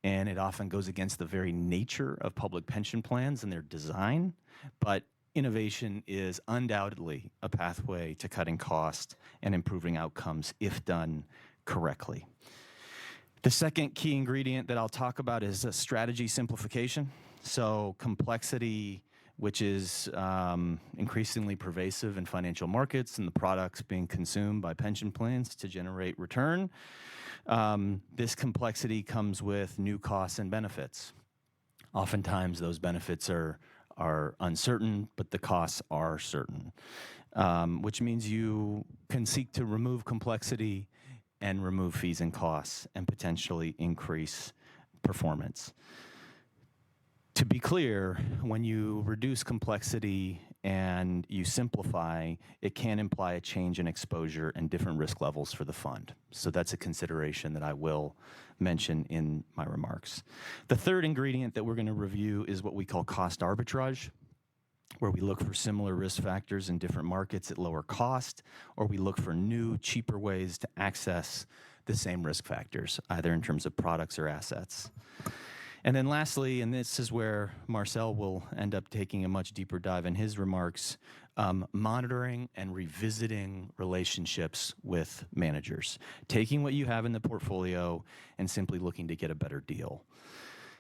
S8: and it often goes against the very nature of public pension plans and their design. But innovation is undoubtedly a pathway to cutting costs and improving outcomes if done correctly. The second key ingredient that I'll talk about is strategy simplification. So complexity, which is increasingly pervasive in financial markets and the products being consumed by pension plans to generate return. This complexity comes with new costs and benefits. Oftentimes those benefits are uncertain, but the costs are certain, which means you can seek to remove complexity and remove fees and costs and potentially increase performance. To be clear, when you reduce complexity and you simplify, it can imply a change in exposure and different risk levels for the fund. So that's a consideration that I will mention in my remarks. The third ingredient that we're going to review is what we call cost arbitrage, where we look for similar risk factors in different markets at lower cost, or we look for new, cheaper ways to access the same risk factors, either in terms of products or assets. And then lastly, and this is where Marcel will end up taking a much deeper dive in his remarks, monitoring and revisiting relationships with managers, taking what you have in the portfolio and simply looking to get a better deal.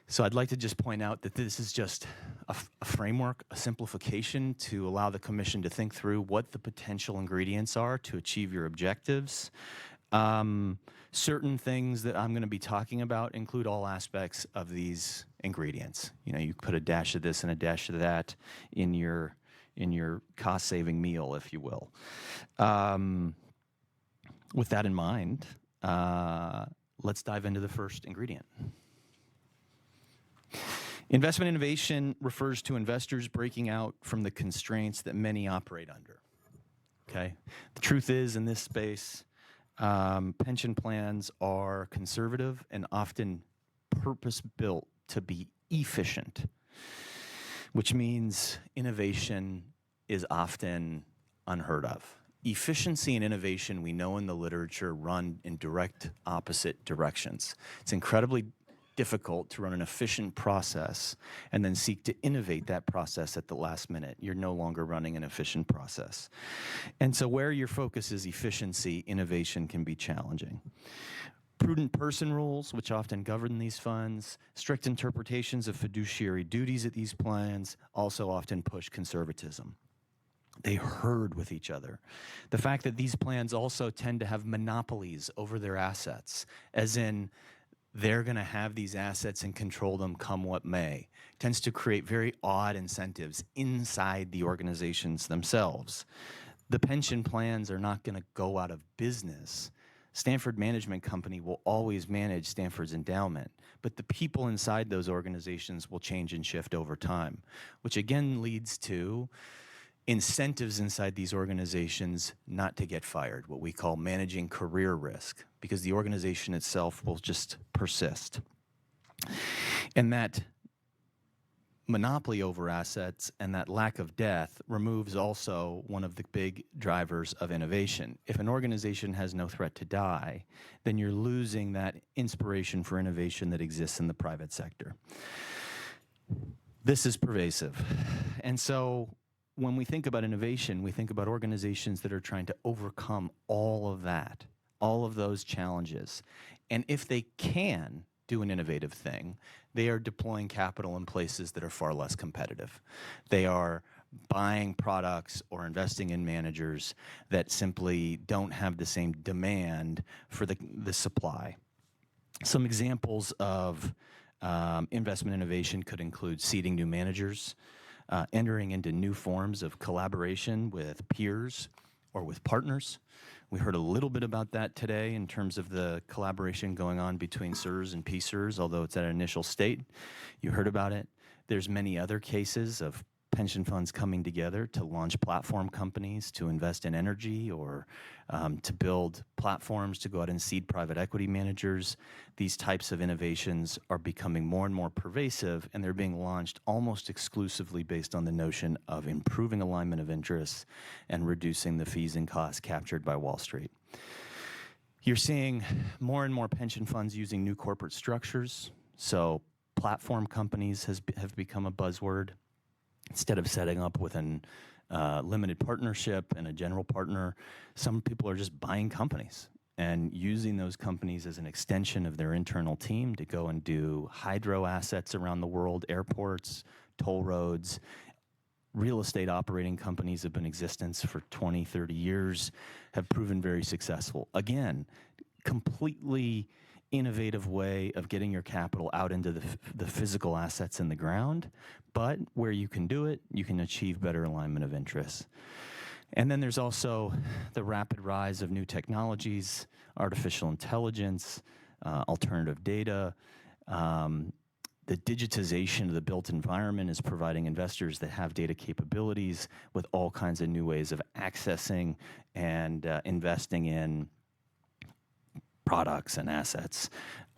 S8: So I'd like to just point out that this is just a framework, a simplification to allow the commission to think through what the potential ingredients are to achieve your objectives. Certain things that I'm going to be talking about include all aspects of these ingredients. You know, you put a dash of this and a dash of that in your cost-saving meal, if you will. With that in mind, let's dive into the first ingredient. Investment innovation refers to investors breaking out from the constraints that many operate under. Okay? The truth is, in this space, pension plans are conservative and often purpose-built to be efficient, which means innovation is often unheard of. Efficiency and innovation, we know in the literature, run in direct opposite directions. It's incredibly difficult to run an efficient process and then seek to innovate that process at the last minute. You're no longer running an efficient process. And so where your focus is efficiency, innovation can be challenging. Prudent person rules, which often govern these funds, strict interpretations of fiduciary duties at these plans also often push conservatism. They herd with each other. The fact that these plans also tend to have monopolies over their assets, as in they're going to have these assets and control them come what may, tends to create very odd incentives inside the organizations themselves. The pension plans are not going to go out of business. Stanford Management Company will always manage Stanford's endowment, but the people inside those organizations will change and shift over time, which again leads to incentives inside these organizations not to get fired, what we call managing career risk, because the organization itself will just persist. And that monopoly over assets and that lack of death removes also one of the big drivers of innovation. If an organization has no threat to die, then you're losing that inspiration for innovation that exists in the private sector. This is pervasive. And so when we think about innovation, we think about organizations that are trying to overcome all of that, all of those challenges. And if they can do an innovative thing, they are deploying capital in places that are far less competitive. They are buying products or investing in managers that simply don't have the same demand for the supply. Some examples of investment innovation could include seeding new managers, entering into new forms of collaboration with peers or with partners. We heard a little bit about that today in terms of the collaboration going on between CSRS and PSRS, although it's at an initial state. You heard about it. There's many other cases of pension funds coming together to launch platform companies to invest in energy or to build platforms to go out and seed private equity managers. These types of innovations are becoming more and more pervasive, and they're being launched almost exclusively based on the notion of improving alignment of interests and reducing the fees and costs captured by Wall Street. You're seeing more and more pension funds using new corporate structures. So platform companies have become a buzzword. Instead of setting up with a limited partnership and a general partner, some people are just buying companies and using those companies as an extension of their internal team to go and do hydro assets around the world, airports, toll roads. Real estate operating companies have been in existence for 20, 30 years, have proven very successful. Again, completely innovative way of getting your capital out into the physical assets in the ground, but where you can do it, you can achieve better alignment of interests. And then there's also the rapid rise of new technologies, artificial intelligence, alternative data. The digitization of the built environment is providing investors that have data capabilities with all kinds of new ways of accessing and investing in products and assets.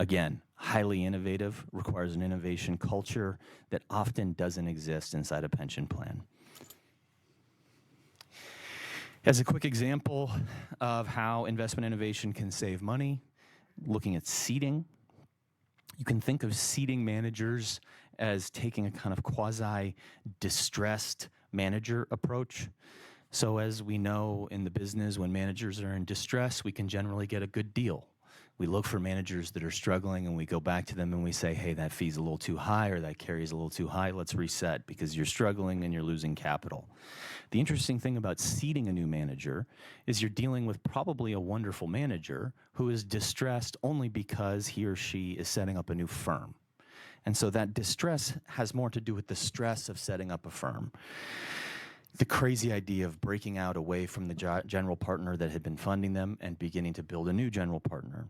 S8: Again, highly innovative, requires an innovation culture that often doesn't exist inside a pension plan. As a quick example of how investment innovation can save money, looking at seeding, you can think of seeding managers as taking a kind of quasi-distressed manager approach. So as we know in the business, when managers are in distress, we can generally get a good deal. We look for managers that are struggling, and we go back to them and we say, hey, that fee's a little too high or that carry's a little too high. Let's reset because you're struggling and you're losing capital. The interesting thing about seeding a new manager is you're dealing with probably a wonderful manager who is distressed only because he or she is setting up a new firm. And so that distress has more to do with the stress of setting up a firm. The crazy idea of breaking out away from the general partner that had been funding them and beginning to build a new general partner.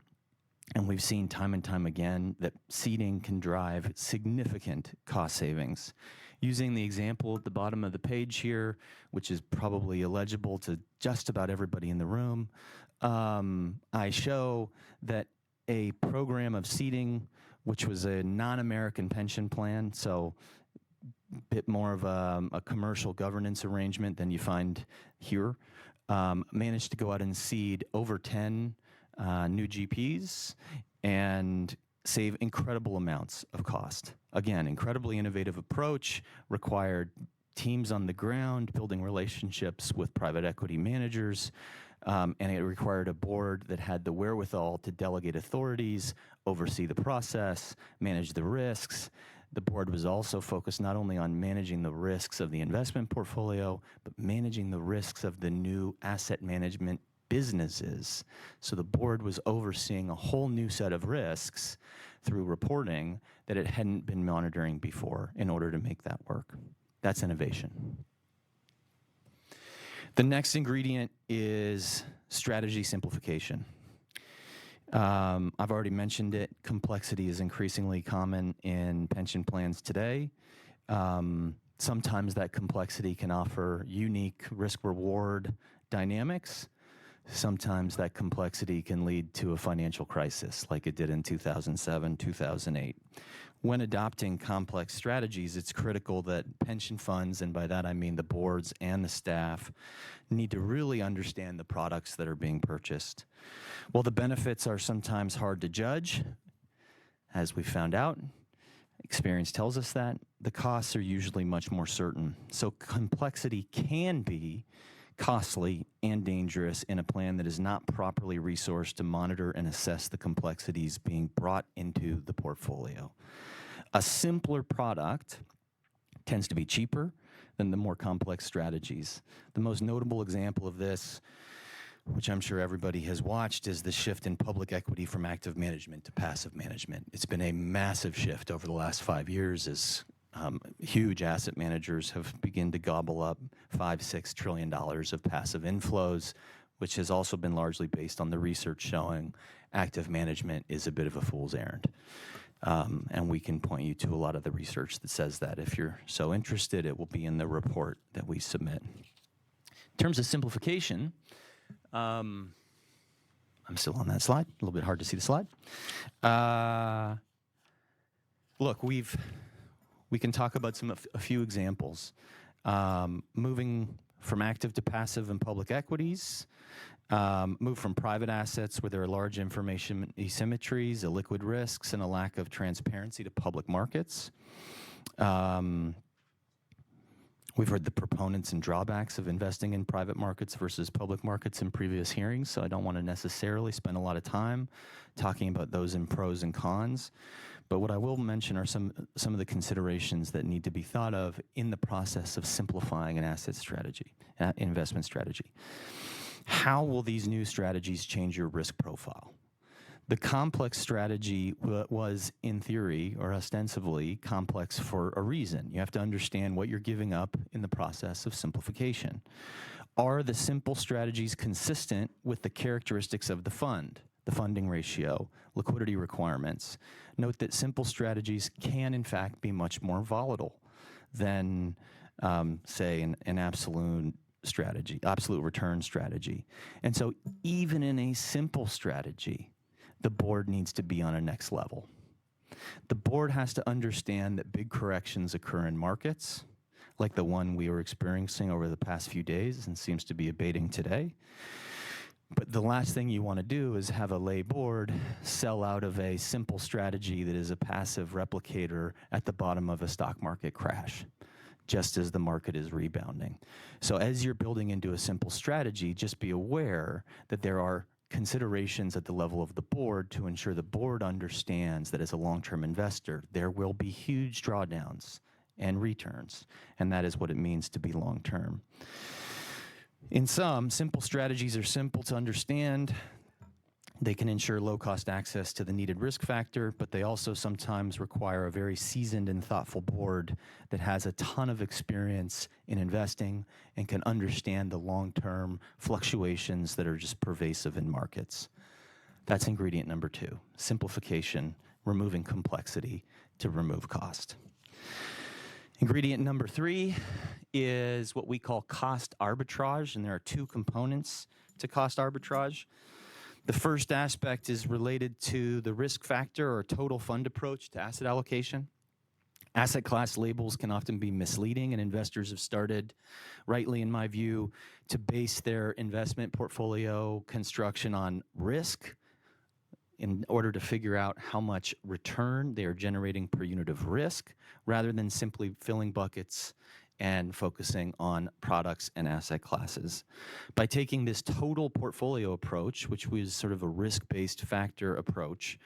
S8: And we've seen time and time again that seeding can drive significant cost savings. Using the example at the bottom of the page here, which is probably illegible to just about everybody in the room, I show that a program of seeding, which was a non-American pension plan, so a bit more of a commercial governance arrangement than you find here, managed to go out and seed over 10 new GPs and save incredible amounts of cost. Again, incredibly innovative approach, required teams on the ground, building relationships with private equity managers, and it required a board that had the wherewithal to delegate authorities, oversee the process, manage the risks. The board was also focused not only on managing the risks of the investment portfolio, but managing the risks of the new asset management businesses. So the board was overseeing a whole new set of risks through reporting that it hadn't been monitoring before in order to make that work. That's innovation. The next ingredient is strategy simplification. I've already mentioned it. Complexity is increasingly common in pension plans today. Sometimes that complexity can offer unique risk-reward dynamics. Sometimes that complexity can lead to a financial crisis like it did in 2007, 2008. When adopting complex strategies, it's critical that pension funds, and by that I mean the boards and the staff, need to really understand the products that are being purchased. While the benefits are sometimes hard to judge, as we found out, experience tells us that, the costs are usually much more certain. So complexity can be costly and dangerous in a plan that is not properly resourced to monitor and assess the complexities being brought into the portfolio. A simpler product tends to be cheaper than the more complex strategies. The most notable example of this, which I'm sure everybody has watched, is the shift in public equity from active management to passive management. It's been a massive shift over the last 5 years as huge asset managers have begun to gobble up $5-6 trillion of passive inflows, which has also been largely based on the research showing active management is a bit of a fool's errand. And we can point you to a lot of the research that says that. If you're so interested, it will be in the report that we submit. In terms of simplification, I'm still on that slide. A little bit hard to see the slide. Look, we can talk about a few examples. Moving from active to passive in public equities, move from private assets where there are large information asymmetries, illiquid risks, and a lack of transparency to public markets. We've heard the proponents and drawbacks of investing in private markets versus public markets in previous hearings, so I don't want to necessarily spend a lot of time talking about those in pros and cons. But what I will mention are some of the considerations that need to be thought of in the process of simplifying an asset strategy, investment strategy. How will these new strategies change your risk profile? The complex strategy was, in theory, or ostensibly, complex for a reason. You have to understand what you're giving up in the process of simplification. Are the simple strategies consistent with the characteristics of the fund, the funding ratio, liquidity requirements? Note that simple strategies can, in fact, be much more volatile than, say, an absolute return strategy. And so even in a simple strategy, the board needs to be on a next level. The board has to understand that big corrections occur in markets, like the one we were experiencing over the past few days and seems to be abating today. But the last thing you want to do is have a lay board sell out of a simple strategy that is a passive replicator at the bottom of a stock market crash, just as the market is rebounding. So as you're building into a simple strategy, just be aware that there are considerations at the level of the board to ensure the board understands that as a long-term investor, there will be huge drawdowns and returns, and that is what it means to be long-term. In sum, simple strategies are simple to understand. They can ensure low-cost access to the needed risk factor, but they also sometimes require a very seasoned and thoughtful board that has a ton of experience in investing and can understand the long-term fluctuations that are just pervasive in markets. That's ingredient number 2, simplification, removing complexity to remove cost. Ingredient number 3 is what we call cost arbitrage, and there are 2 components to cost arbitrage. The first aspect is related to the risk factor or total fund approach to asset allocation. Asset class labels can often be misleading, and investors have started, rightly in my view, to base their investment portfolio construction on risk in order to figure out how much return they are generating per unit of risk, rather than simply filling buckets and focusing on products and asset classes. By taking this total portfolio approach, which was sort of a risk-based factor approach,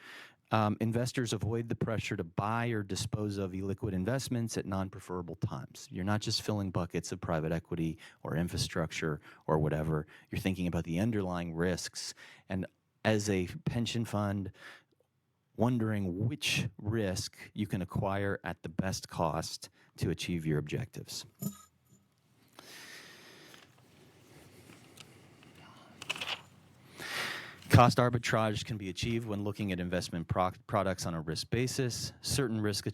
S8: investors avoid the pressure to buy or dispose of illiquid investments at non-preferable times. You're not just filling buckets of private equity or infrastructure or whatever. You're thinking about the underlying risks, and as a pension fund, wondering which risk you can acquire at the best cost to achieve your objectives. Cost arbitrage can be achieved when looking at investment products on a risk basis. Certain risk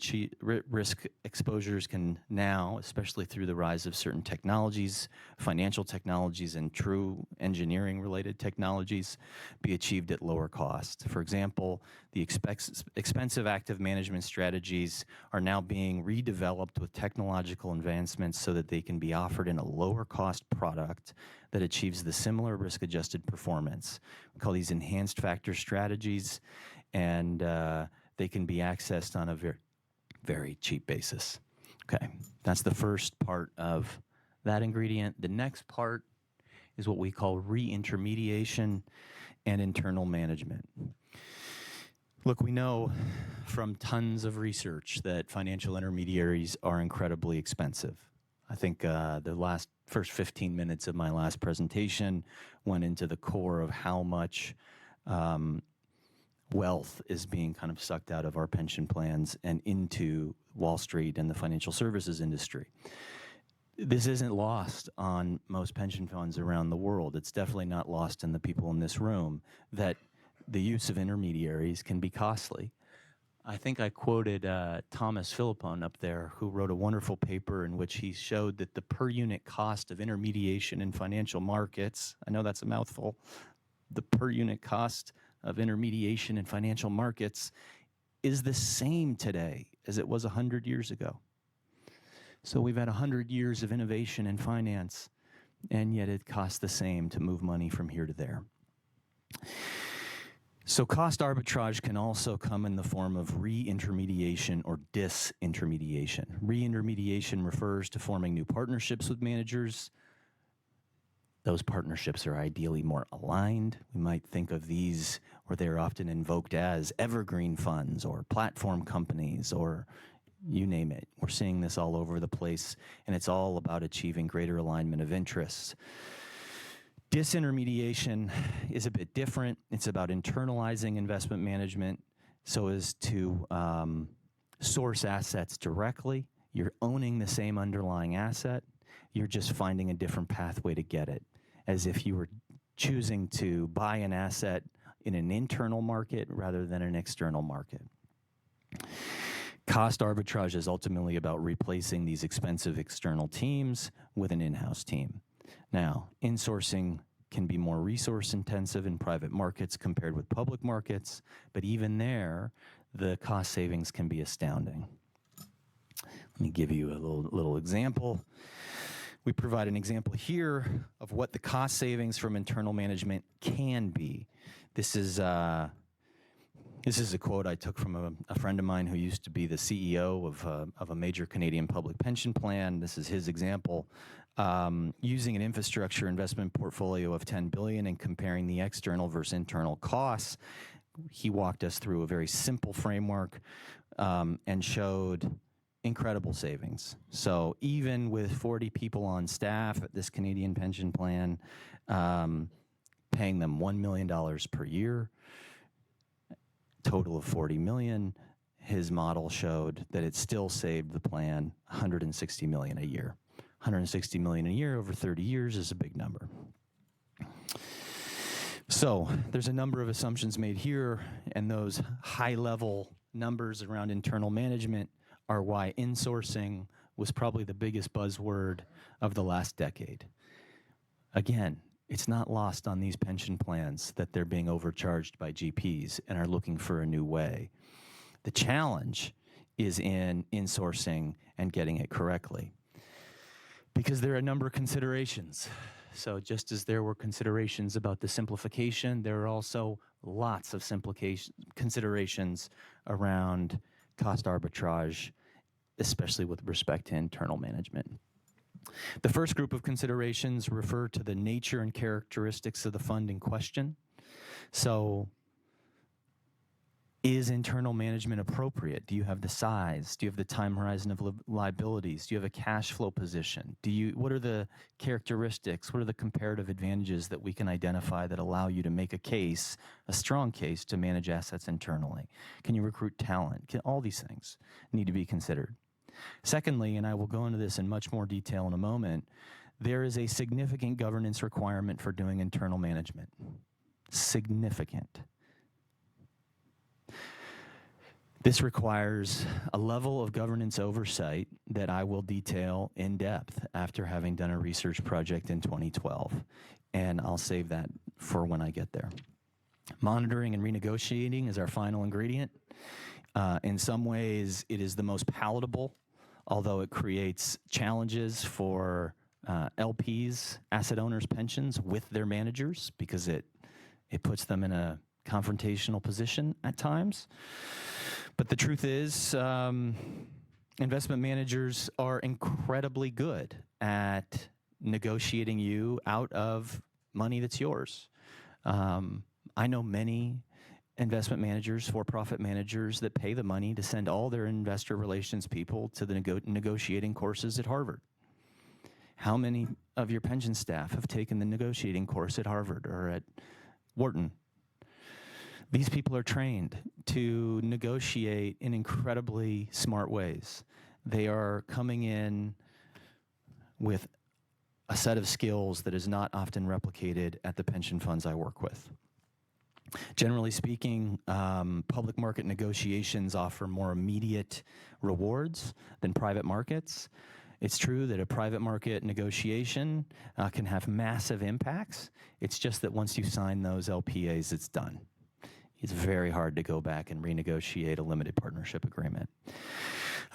S8: exposures can now, especially through the rise of certain technologies, financial technologies and true engineering-related technologies, be achieved at lower cost. For example, the expensive active management strategies are now being redeveloped with technological advancements so that they can be offered in a lower cost product that achieves the similar risk-adjusted performance. We call these enhanced factor strategies, and they can be accessed on a very, very cheap basis. Okay, that's the first part of that ingredient. The next part is what we call re-intermediation and internal management. Look, we know from tons of research that financial intermediaries are incredibly expensive. I think the first 15 minutes of my last presentation went into the core of how much wealth is being kind of sucked out of our pension plans and into Wall Street and the financial services industry. This isn't lost on most pension funds around the world. It's definitely not lost in the people in this room that the use of intermediaries can be costly. I think I quoted Thomas Philippon up there, who wrote a wonderful paper in which he showed that the per unit cost of intermediation in financial markets, I know that's a mouthful, the per unit cost of intermediation in financial markets is the same today as it was 100 years ago. So we've had 100 years of innovation in finance, and yet it costs the same to move money from here to there. So cost arbitrage can also come in the form of re-intermediation or disintermediation. Re-intermediation refers to forming new partnerships with managers. Those partnerships are ideally more aligned. We might think of these, or they're often invoked as evergreen funds or platform companies, or you name it. We're seeing this all over the place, and it's all about achieving greater alignment of interests. Disintermediation is a bit different. It's about internalizing investment management so as to source assets directly. You're owning the same underlying asset. You're just finding a different pathway to get it, as if you were choosing to buy an asset in an internal market rather than an external market. Cost arbitrage is ultimately about replacing these expensive external teams with an in-house team. Now, insourcing can be more resource intensive in private markets compared with public markets, but even there, the cost savings can be astounding. Let me give you a little example. We provide an example here of what the cost savings from internal management can be. This is This is a quote I took from a friend of mine who used to be the CEO of a major Canadian public pension plan. This is his example. Using an infrastructure investment portfolio of $10 billion and comparing the external versus internal costs, he walked us through a very simple framework and showed incredible savings. So even with 40 people on staff at this Canadian pension plan, paying them $1 million per year, total of $40 million, his model showed that it still saved the plan $160 million a year. $160 million a year over 30 years is a big number. So there's a number of assumptions made here, and those high-level numbers around internal management are why insourcing was probably the biggest buzzword of the last decade. Again, it's not lost on these pension plans that they're being overcharged by GPs and are looking for a new way. The challenge is in insourcing and getting it correctly, because there are a number of considerations. So just as there were considerations about the simplification, there are also lots of considerations around cost arbitrage, especially with respect to internal management. The first group of considerations refer to the nature and characteristics of the fund in question. So, is internal management appropriate? Do you have the size? Do you have the time horizon of liabilities? Do you have a cash flow position? What are the characteristics? What are the comparative advantages that we can identify that allow you to make a case, a strong case, to manage assets internally? Can you recruit talent? All these things need to be considered. Secondly, and I will go into this in much more detail in a moment, there is a significant governance requirement for doing internal management. Significant. This requires a level of governance oversight that I will detail in depth after having done a research project in 2012, and I'll save that for when I get there. Monitoring and renegotiating is our final ingredient. In some ways, it is the most palatable, although it creates challenges for LPs, asset owners' pensions with their managers, because it puts them in a confrontational position at times. But the truth is, investment managers are incredibly good at negotiating you out of money that's yours. I know many investment managers, for-profit managers, that pay the money to send all their investor relations people to the negotiating courses at Harvard. How many of your pension staff have taken the negotiating course at Harvard or at Wharton? These people are trained to negotiate in incredibly smart ways. They are coming in with a set of skills that is not often replicated at the pension funds I work with. Generally speaking, public market negotiations offer more immediate rewards than private markets. It's true that a private market negotiation can have massive impacts. It's just that once you sign those LPAs, it's done. It's very hard to go back and renegotiate a limited partnership agreement.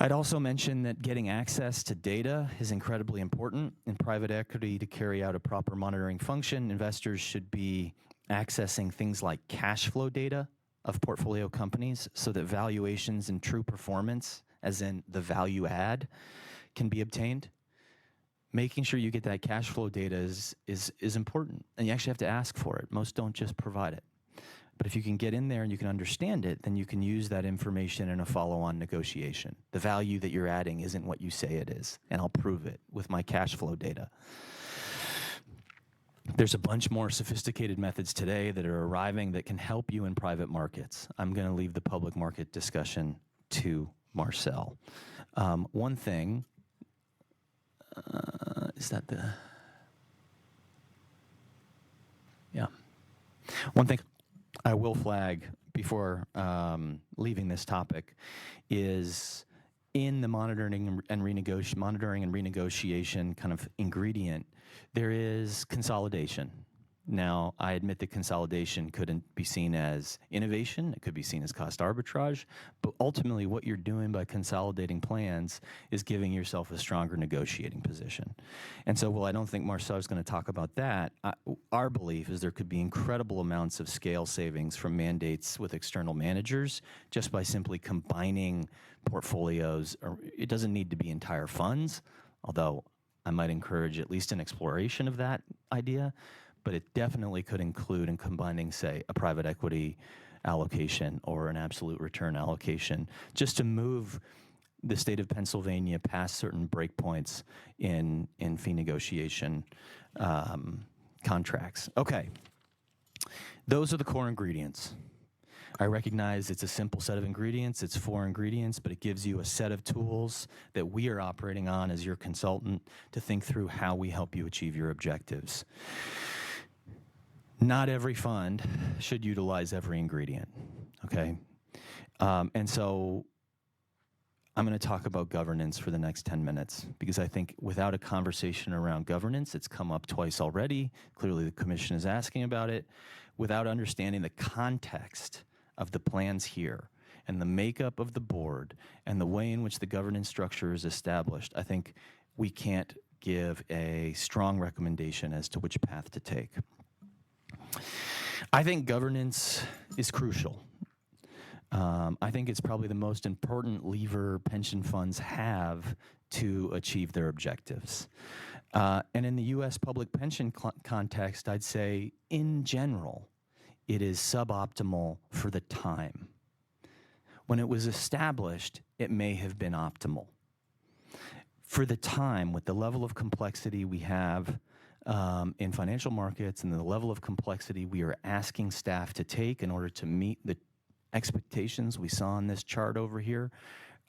S8: I'd also mention that getting access to data is incredibly important. In private equity, to carry out a proper monitoring function, investors should be accessing things like cash flow data of portfolio companies so that valuations and true performance, as in the value add, can be obtained. Making sure you get that cash flow data is important, and you actually have to ask for it. Most don't just provide it. But if you can get in there and you can understand it, then you can use that information in a follow-on negotiation. The value that you're adding isn't what you say it is, and I'll prove it with my cash flow data. There's a bunch more sophisticated methods today that are arriving that can help you in private markets. I'm going to leave the public market discussion to Marcel. One thing, is that the, yeah. One thing I will flag before leaving this topic is in the monitoring and renegotiation kind of ingredient, there is consolidation. Now, I admit that consolidation couldn't be seen as innovation. It could be seen as cost arbitrage. But ultimately, what you're doing by consolidating plans is giving yourself a stronger negotiating position. And so, while I don't think Marcel is going to talk about that, our belief is there could be incredible amounts of scale savings from mandates with external managers just by simply combining portfolios. It doesn't need to be entire funds, although I might encourage at least an exploration of that idea. But it definitely could include in combining, say, a private equity allocation or an absolute return allocation, just to move the state of Pennsylvania past certain breakpoints in fee negotiation contracts. Okay, those are the core ingredients. I recognize it's a simple set of ingredients. It's 4 ingredients, but it gives you a set of tools that we are operating on as your consultant to think through how we help you achieve your objectives. Not every fund should utilize every ingredient, okay? And so I'm going to talk about governance for the next 10 minutes because I think without a conversation around governance, it's come up twice already. Clearly, the commission is asking about it. Without understanding the context of the plans here and the makeup of the board and the way in which the governance structure is established, I think we can't give a strong recommendation as to which path to take. I think governance is crucial. I think it's probably the most important lever pension funds have to achieve their objectives. And in the U.S. public pension context, I'd say, in general, it is suboptimal for the time. When it was established, it may have been optimal. For the time, with the level of complexity we have in financial markets and the level of complexity we are asking staff to take in order to meet the expectations we saw on this chart over here,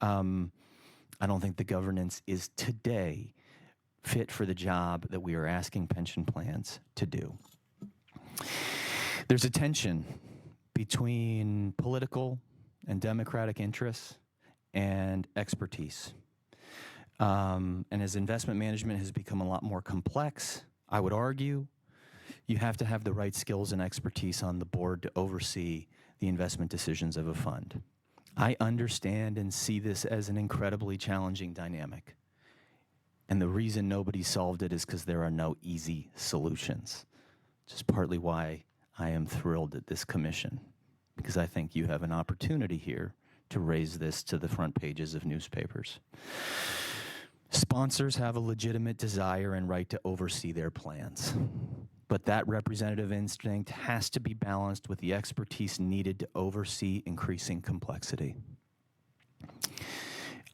S8: I don't think the governance is today fit for the job that we are asking pension plans to do. There's a tension between political and democratic interests and expertise. And as investment management has become a lot more complex, I would argue you have to have the right skills and expertise on the board to oversee the investment decisions of a fund. I understand and see this as an incredibly challenging dynamic. And the reason nobody solved it is because there are no easy solutions. Which is partly why I am thrilled at this commission, because I think you have an opportunity here to raise this to the front pages of newspapers. Sponsors have a legitimate desire and right to oversee their plans, but that representative instinct has to be balanced with the expertise needed to oversee increasing complexity.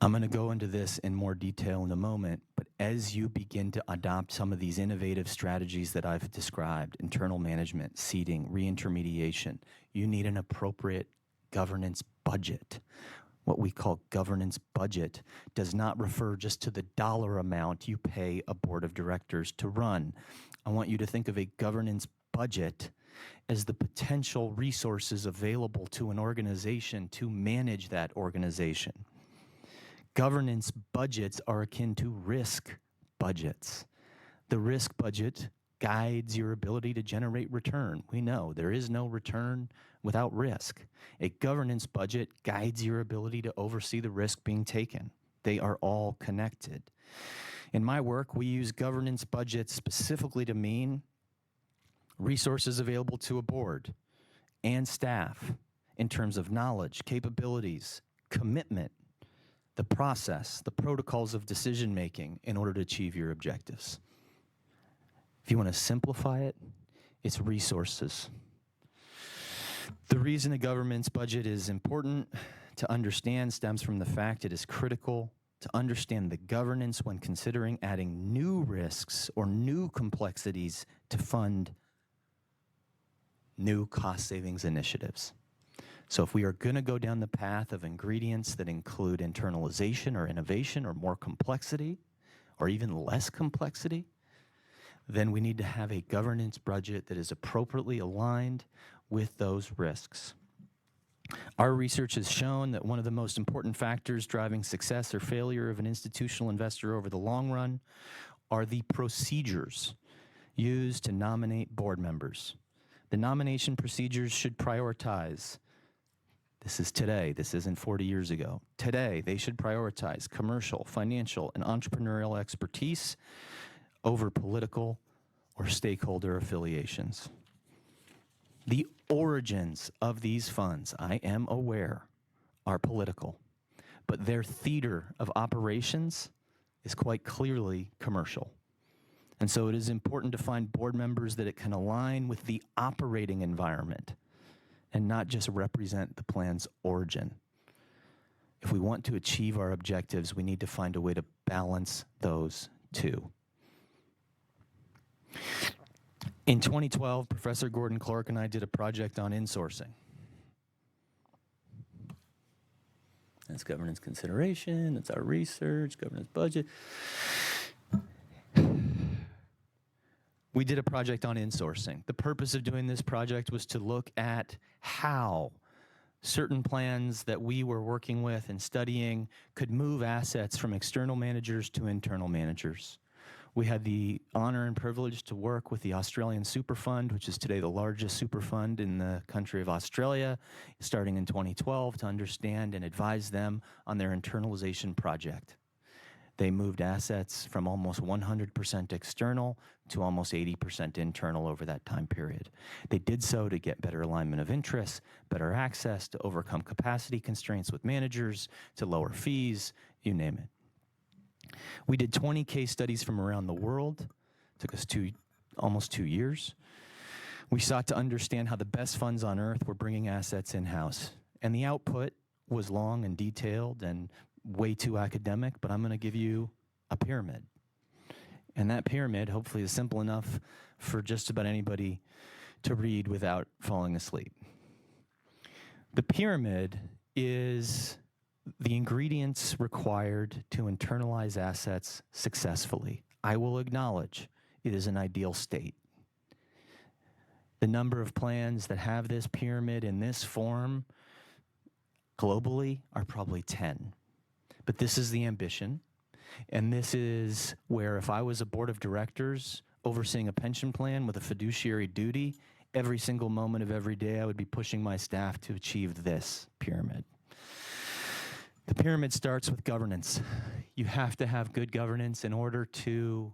S8: I'm going to go into this in more detail in a moment, but as you begin to adopt some of these innovative strategies that I've described, internal management, seeding, reintermediation, you need an appropriate governance budget. What we call governance budget does not refer just to the dollar amount you pay a board of directors to run. I want you to think of a governance budget as the potential resources available to an organization to manage that organization. Governance budgets are akin to risk budgets. The risk budget guides your ability to generate return. We know there is no return without risk. A governance budget guides your ability to oversee the risk being taken. They are all connected. In my work, we use governance budgets specifically to mean resources available to a board and staff in terms of knowledge, capabilities, commitment, the process, the protocols of decision-making in order to achieve your objectives. If you want to simplify it, it's resources. The reason a government's budget is important to understand stems from the fact it is critical to understand the governance when considering adding new risks or new complexities to fund new cost savings initiatives. So if we are going to go down the path of ingredients that include internalization or innovation or more complexity or even less complexity, then we need to have a governance budget that is appropriately aligned with those risks. Our research has shown that one of the most important factors driving success or failure of an institutional investor over the long run are the procedures used to nominate board members. The nomination procedures should prioritize. This is today. This isn't 40 years ago. Today, they should prioritize commercial, financial, and entrepreneurial expertise over political or stakeholder affiliations. The origins of these funds, I am aware, are political, but their theater of operations is quite clearly commercial. And so it is important to find board members that it can align with the operating environment and not just represent the plan's origin. If we want to achieve our objectives, we need to find a way to balance those two. In 2012, Professor Gordon Clark and I did a project on insourcing. That's governance consideration, that's our research, governance budget. We did a project on insourcing. The purpose of doing this project was to look at how certain plans that we were working with and studying could move assets from external managers to internal managers. We had the honor and privilege to work with the Australian Super Fund, which is today the largest super fund in the country of Australia, starting in 2012, to understand and advise them on their internalization project. They moved assets from almost 100% external to almost 80% internal over that time period. They did so to get better alignment of interests, better access, to overcome capacity constraints with managers, to lower fees, you name it. We did 20 case studies from around the world. It took us almost 2 years. We sought to understand how the best funds on earth were bringing assets in-house. And the output was long and detailed and way too academic, but I'm going to give you a pyramid. And that pyramid, hopefully, is simple enough for just about anybody to read without falling asleep. The pyramid is the ingredients required to internalize assets successfully. I will acknowledge it is an ideal state. The number of plans that have this pyramid in this form globally are probably 10. But this is the ambition, and this is where if I was a board of directors overseeing a pension plan with a fiduciary duty, every single moment of every day I would be pushing my staff to achieve this pyramid. The pyramid starts with governance. You have to have good governance in order to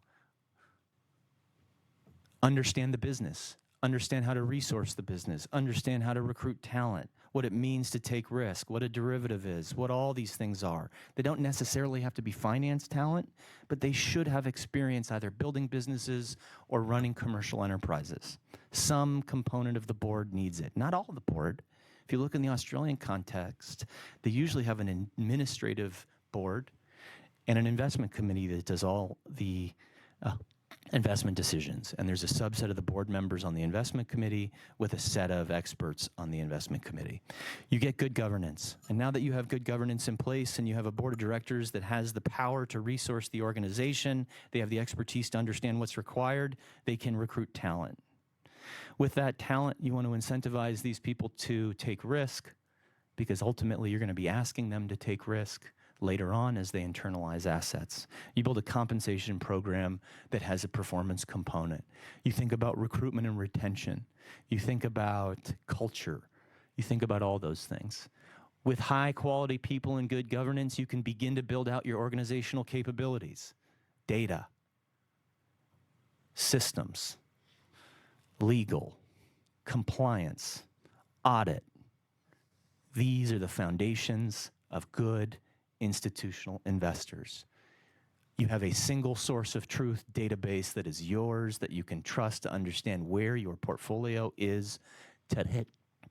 S8: understand the business, understand how to resource the business, understand how to recruit talent, what it means to take risk, what a derivative is, what all these things are. They don't necessarily have to be finance talent, but they should have experience either building businesses or running commercial enterprises. Some component of the board needs it. Not all of the board. If you look in the Australian context, they usually have an administrative board and an investment committee that does all the investment decisions. And there's a subset of the board members on the investment committee with a set of experts on the investment committee. You get good governance. And now that you have good governance in place and you have a board of directors that has the power to resource the organization, they have the expertise to understand what's required, they can recruit talent. With that talent, you want to incentivize these people to take risk, because ultimately you're going to be asking them to take risk later on as they internalize assets. You build a compensation program that has a performance component. You think about recruitment and retention. You think about culture. You think about all those things. With high quality people and good governance, you can begin to build out your organizational capabilities, data, systems, legal, compliance, audit. These are the foundations of good institutional investors. You have a single source of truth database that is yours, that you can trust to understand where your portfolio is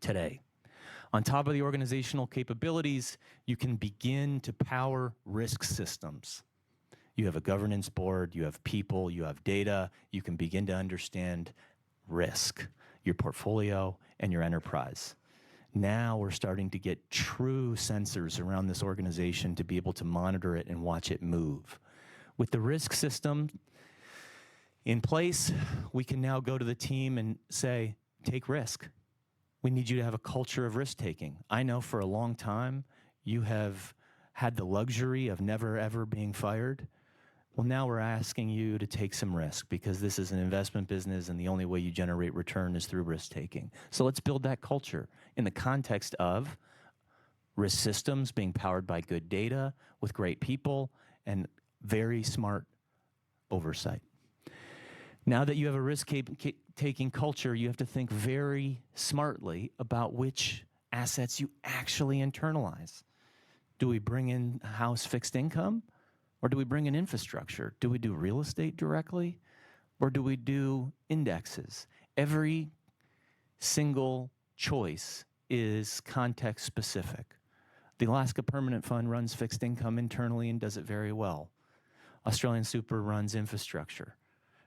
S8: today. On top of the organizational capabilities, you can begin to power risk systems. You have a governance board, you have people, you have data, you can begin to understand risk, your portfolio, and your enterprise. Now we're starting to get true sensors around this organization to be able to monitor it and watch it move. With the risk system in place, we can now go to the team and say, take risk. We need you to have a culture of risk-taking. I know for a long time you have had the luxury of never ever being fired. Well, now we're asking you to take some risk because this is an investment business and the only way you generate return is through risk taking. So let's build that culture in the context of risk systems being powered by good data with great people and very smart oversight. Now that you have a risk-taking culture, you have to think very smartly about which assets you actually internalize. Do we bring in-house fixed income, or do we bring in infrastructure? Do we do real estate directly, or do we do indexes? Every single choice is context-specific. The Alaska Permanent Fund runs fixed income internally and does it very well. Australian Super runs infrastructure.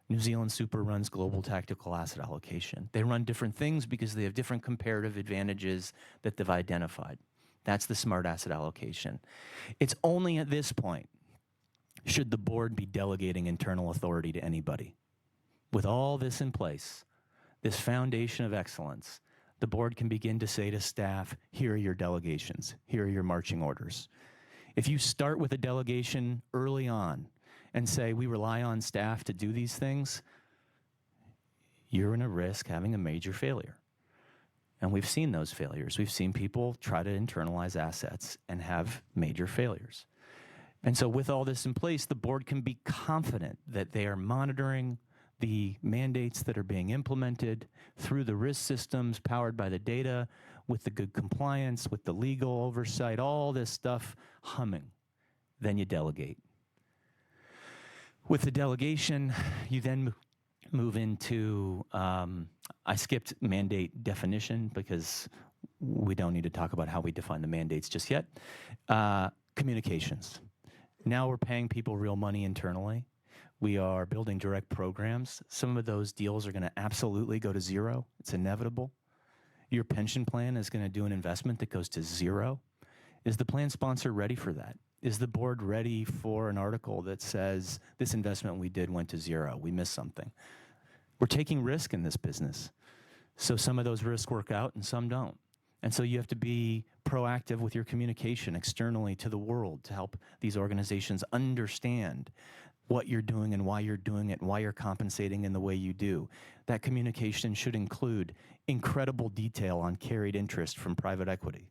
S8: New Zealand Super runs global tactical asset allocation. They run different things because they have different comparative advantages that they've identified. That's the smart asset allocation. It's only at this point should the board be delegating internal authority to anybody. With all this in place, this foundation of excellence, the board can begin to say to staff, here are your delegations, here are your marching orders. If you start with a delegation early on and say, we rely on staff to do these things, you're in a risk having a major failure. And we've seen those failures. We've seen people try to internalize assets and have major failures. And so with all this in place, the board can be confident that they are monitoring the mandates that are being implemented through the risk systems powered by the data, with the good compliance, with the legal oversight, all this stuff humming. Then you delegate. With the delegation, you then move into, I skipped mandate definition because we don't need to talk about how we define the mandates just yet. Communications. Now we're paying people real money internally. We are building direct programs. Some of those deals are going to absolutely go to zero. It's inevitable. Your pension plan is going to do an investment that goes to zero. Is the plan sponsor ready for that? Is the board ready for an article that says this investment we did went to zero? We missed something. We're taking risk in this business. So some of those risks work out and some don't. And so you have to be proactive with your communication externally to the world to help these organizations understand what you're doing and why you're doing it and why you're compensating in the way you do. That communication should include incredible detail on carried interest from private equity.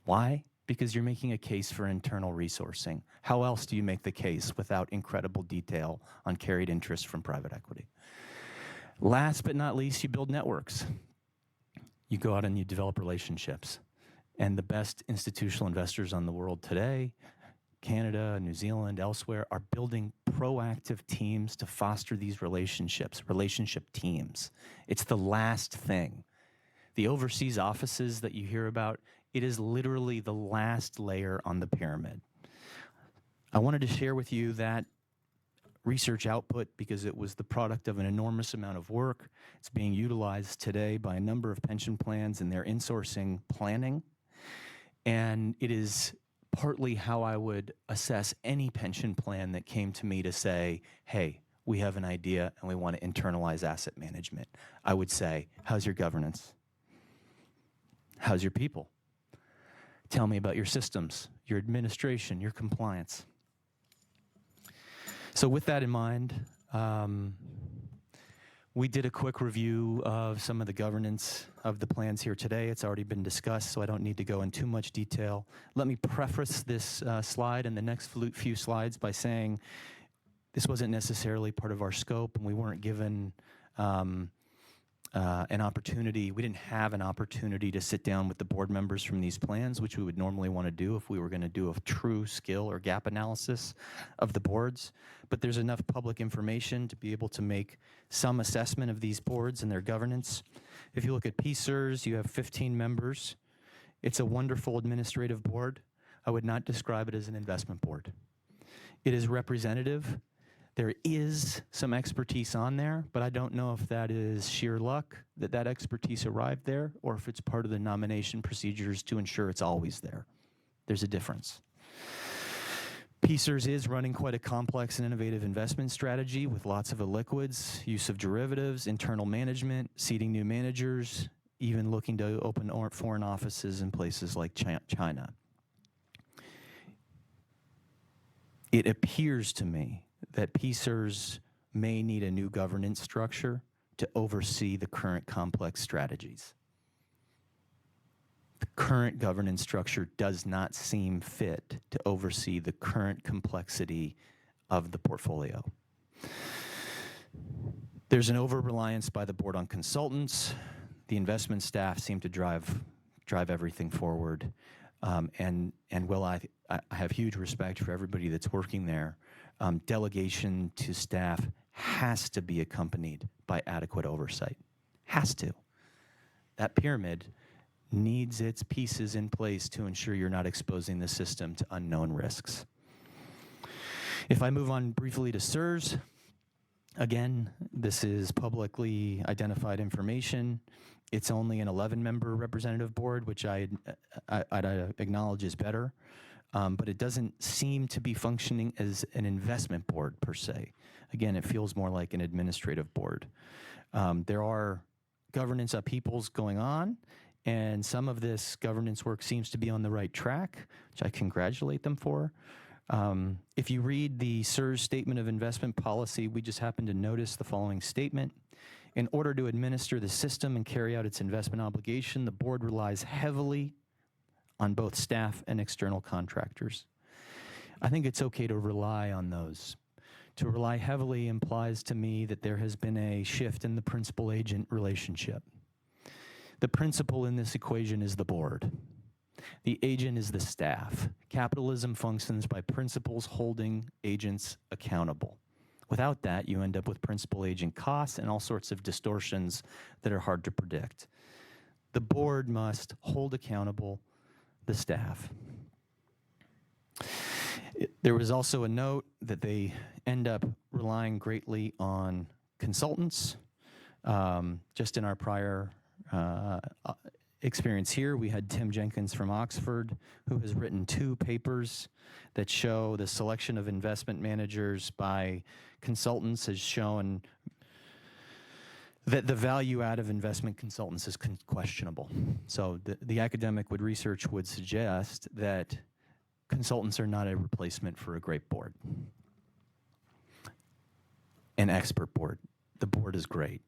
S8: Why? Because you're making a case for internal resourcing. How else do you make the case without incredible detail on carried interest from private equity? Last but not least, you build networks. You go out and you develop relationships. And the best institutional investors on the world today, Canada, New Zealand, elsewhere, are building proactive teams to foster these relationships, relationship teams. It's the last thing. The overseas offices that you hear about, it is literally the last layer on the pyramid. I wanted to share with you that research output because it was the product of an enormous amount of work. It's being utilized today by a number of pension plans in their insourcing planning. And it is partly how I would assess any pension plan that came to me to say, hey, we have an idea and we want to internalize asset management. I would say, how's your governance? How's your people? Tell me about your systems, your administration, your compliance. So with that in mind, we did a quick review of some of the governance of the plans here today. It's already been discussed, so I don't need to go in too much detail. Let me preface this slide and the next few slides by saying this wasn't necessarily part of our scope, and we weren't given an opportunity. We didn't have an opportunity to sit down with the board members from these plans, which we would normally want to do if we were going to do a true skill or gap analysis of the boards. But there's enough public information to be able to make some assessment of these boards and their governance. If you look at PSERS, you have 15 members. It's a wonderful administrative board. I would not describe it as an investment board. It is representative. There is some expertise on there, but I don't know if that is sheer luck that that expertise arrived there or if it's part of the nomination procedures to ensure it's always there. There's a difference. PSERS is running quite a complex and innovative investment strategy with lots of illiquids, use of derivatives, internal management, seeding new managers, even looking to open foreign offices in places like China. it appears to me that PSERS may need a new governance structure to oversee the current complex strategies. The current governance structure does not seem fit to oversee the current complexity of the portfolio. There's an over-reliance by the board on consultants. The investment staff seem to drive everything forward. And Will, I have huge respect for everybody that's working there. Delegation to staff has to be accompanied by adequate oversight. Has to. That pyramid needs its pieces in place to ensure you're not exposing the system to unknown risks. If I move on briefly to SIRS, again, this is publicly identified information. It's only an 11-member representative board, which I'd acknowledge is better, but it doesn't seem to be functioning as an investment board per se. Again, it feels more like an administrative board. There are governance upheavals going on, and some of this governance work seems to be on the right track, which I congratulate them for. If you read the SIRS Statement of Investment Policy, we just happen to notice the following statement. In order to administer the system and carry out its investment obligation, the board relies heavily on both staff and external contractors. I think it's okay to rely on those. To rely heavily implies to me that there has been a shift in the principal-agent relationship. The principal in this equation is the board. The agent is the staff. Capitalism functions by principals holding agents accountable. Without that, you end up with principal-agent costs and all sorts of distortions that are hard to predict. The board must hold accountable the staff. There was also a note that they end up relying greatly on consultants. Just in our prior experience here, we had Tim Jenkins from Oxford, who has written 2 papers that show the selection of investment managers by consultants has shown that the value add of investment consultants is questionable. So the academic research would suggest that consultants are not a replacement for a great board. An expert board. The board is great.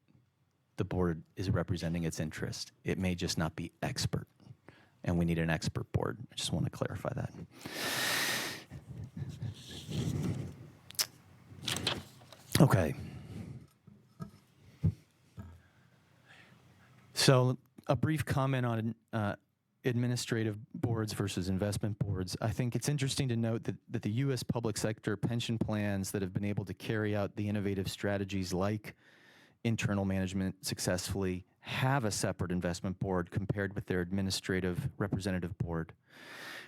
S8: The board is representing its interest. It may just not be expert, and we need an expert board. I just want to clarify that. Okay. So a brief comment on administrative boards versus investment boards. I think it's interesting to note that the U.S. public sector pension plans that have been able to carry out the innovative strategies like internal management successfully have a separate investment board compared with their administrative representative board.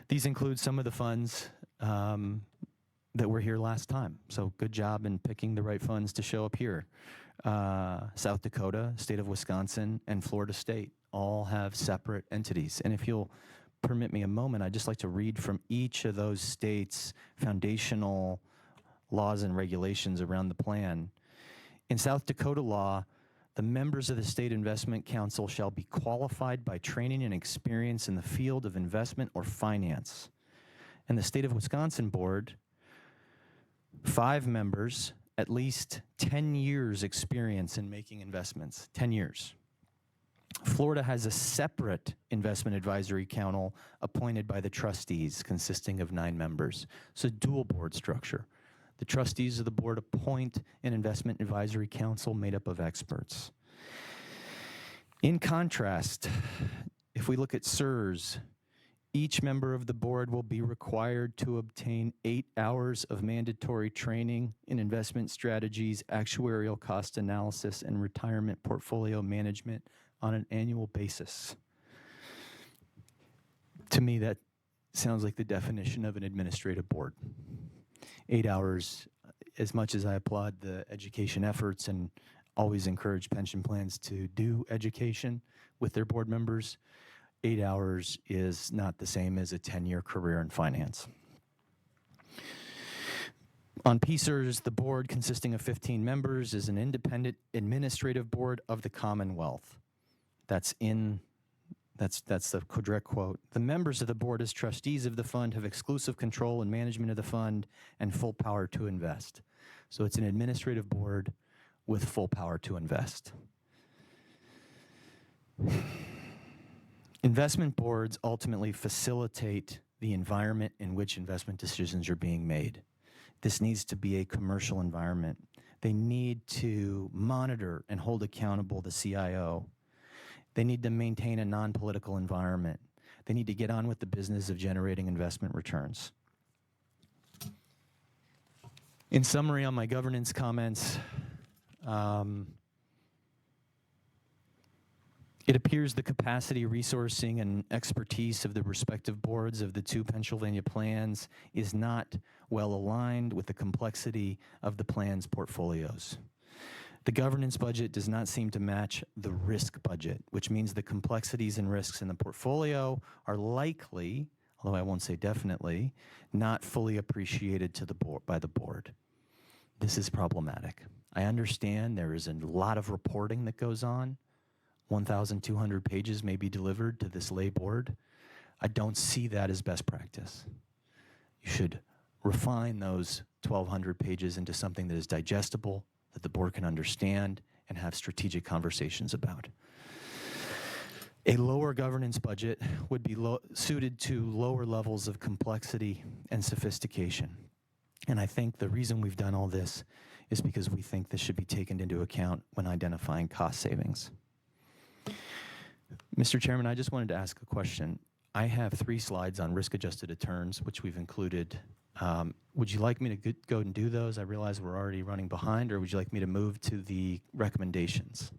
S8: These include some of the funds that were here last time. So good job in picking the right funds to show up here. South Dakota, state of Wisconsin, and Florida State all have separate entities. And if you'll permit me a moment, I'd just like to read from each of those states' foundational laws and regulations around the plan. In South Dakota law, the members of the State Investment Council shall be qualified by training and experience in the field of investment or finance. And the State of Wisconsin Board, 5 members, at least 10 years experience in making investments, 10 years. Florida has a separate investment advisory council appointed by the trustees consisting of 9 members. So dual board structure. The trustees of the board appoint an investment advisory council made up of experts. In contrast, if we look at SIRS, each member of the board will be required to obtain 8 hours of mandatory training in investment strategies, actuarial cost analysis, and retirement portfolio management on an annual basis. To me, that sounds like the definition of an administrative board. 8 hours, as much as I applaud the education efforts and always encourage pension plans to do education with their board members, 8 hours is not the same as a 10-year career in finance. On PSERS, the board, consisting of 15 members, is an independent administrative board of the Commonwealth. That's in
S9: That's the direct quote. The members of the board as trustees of the fund have exclusive control and management of the fund and full power to invest. So it's an administrative board with full power to invest. Investment boards ultimately facilitate the environment in which investment decisions are being made. This needs to be a commercial environment. They need to monitor and hold accountable the CIO. They need to maintain a non-political environment. They need to get on with the business of generating investment returns. In summary, on my governance comments, it appears the capacity, resourcing, and expertise of the respective boards of the two Pennsylvania plans is not well aligned with the complexity of the plan's portfolios. The governance budget does not seem to match the risk budget, which means the complexities and risks in the portfolio are likely, although I won't say definitely, not fully appreciated to the board, by the board. This is problematic. I understand there is a lot of reporting that goes on. 1,200 pages may be delivered to this lay board. I don't see that as best practice. You should refine those 1,200 pages into something that is digestible, that the board can understand and have strategic conversations about. A lower governance budget would be suited to lower levels of complexity and sophistication. And I think the reason we've done all this is because we think this should be taken into account when identifying cost savings. Mr. Chairman, I just wanted to ask a question. I have 3 slides on risk-adjusted returns, which we've included. Would you like me to go and do those? I realize we're already running behind, or would you like me to move to the recommendations?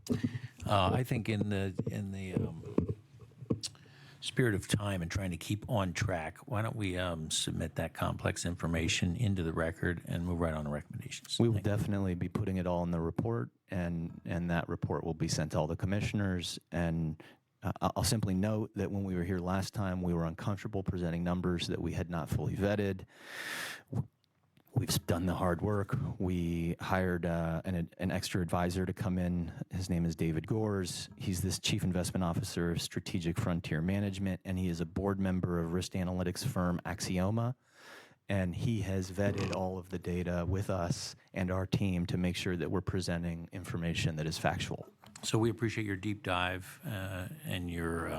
S2: I think in the spirit of time and trying to keep on track, why don't we submit that complex information into the record and move right on to recommendations?
S9: We will definitely be putting it all in the report, and that report will be sent to all the commissioners. And I'll simply note that when we were here last time, we were uncomfortable presenting numbers that we had not fully vetted. We've done the hard work. We hired an extra advisor to come in. His name is David Gores. He's this Chief Investment Officer of Strategic Frontier Management, and he is a board member of risk analytics firm Axioma. And he has vetted all of the data with us and our team to make sure that we're presenting information that is factual.
S2: So we appreciate your deep dive and your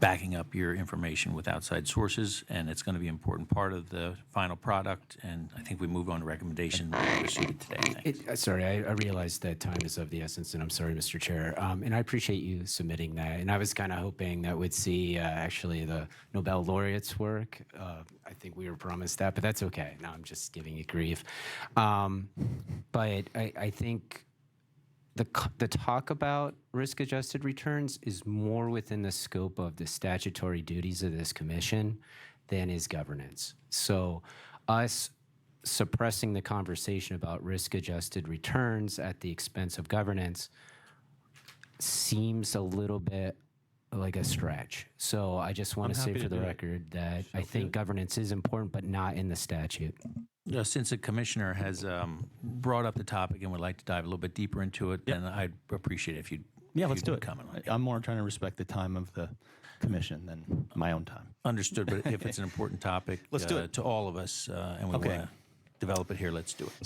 S2: backing up your information with outside sources, and it's going to be an important part of the final product. And I think we move on to recommendation proceeded today.
S5: Sorry, I realize that time is of the essence, and I'm sorry, Mr. Chair. And I appreciate you submitting that. And I was kind of hoping that we'd see actually the Nobel laureates' work. I think we were promised that, but that's okay. No, I'm just giving you grief. But I think the talk about risk-adjusted returns is more within the scope of the statutory duties of this commission than is governance. So us suppressing the conversation about risk-adjusted returns at the expense of governance seems a little bit like a stretch. So I just want to say for the record that I think governance is important, but not in the statute.
S2: Since the commissioner has brought up the topic and would like to dive a little bit deeper into it, then I'd appreciate it if you'd
S9: let's do it.
S2: comment on it.
S9: I'm more trying to respect the time of the commission than my own time.
S2: Understood, but if it's an important topic
S9: Let's do it.
S2: to all of us and we want to develop it here, let's do it.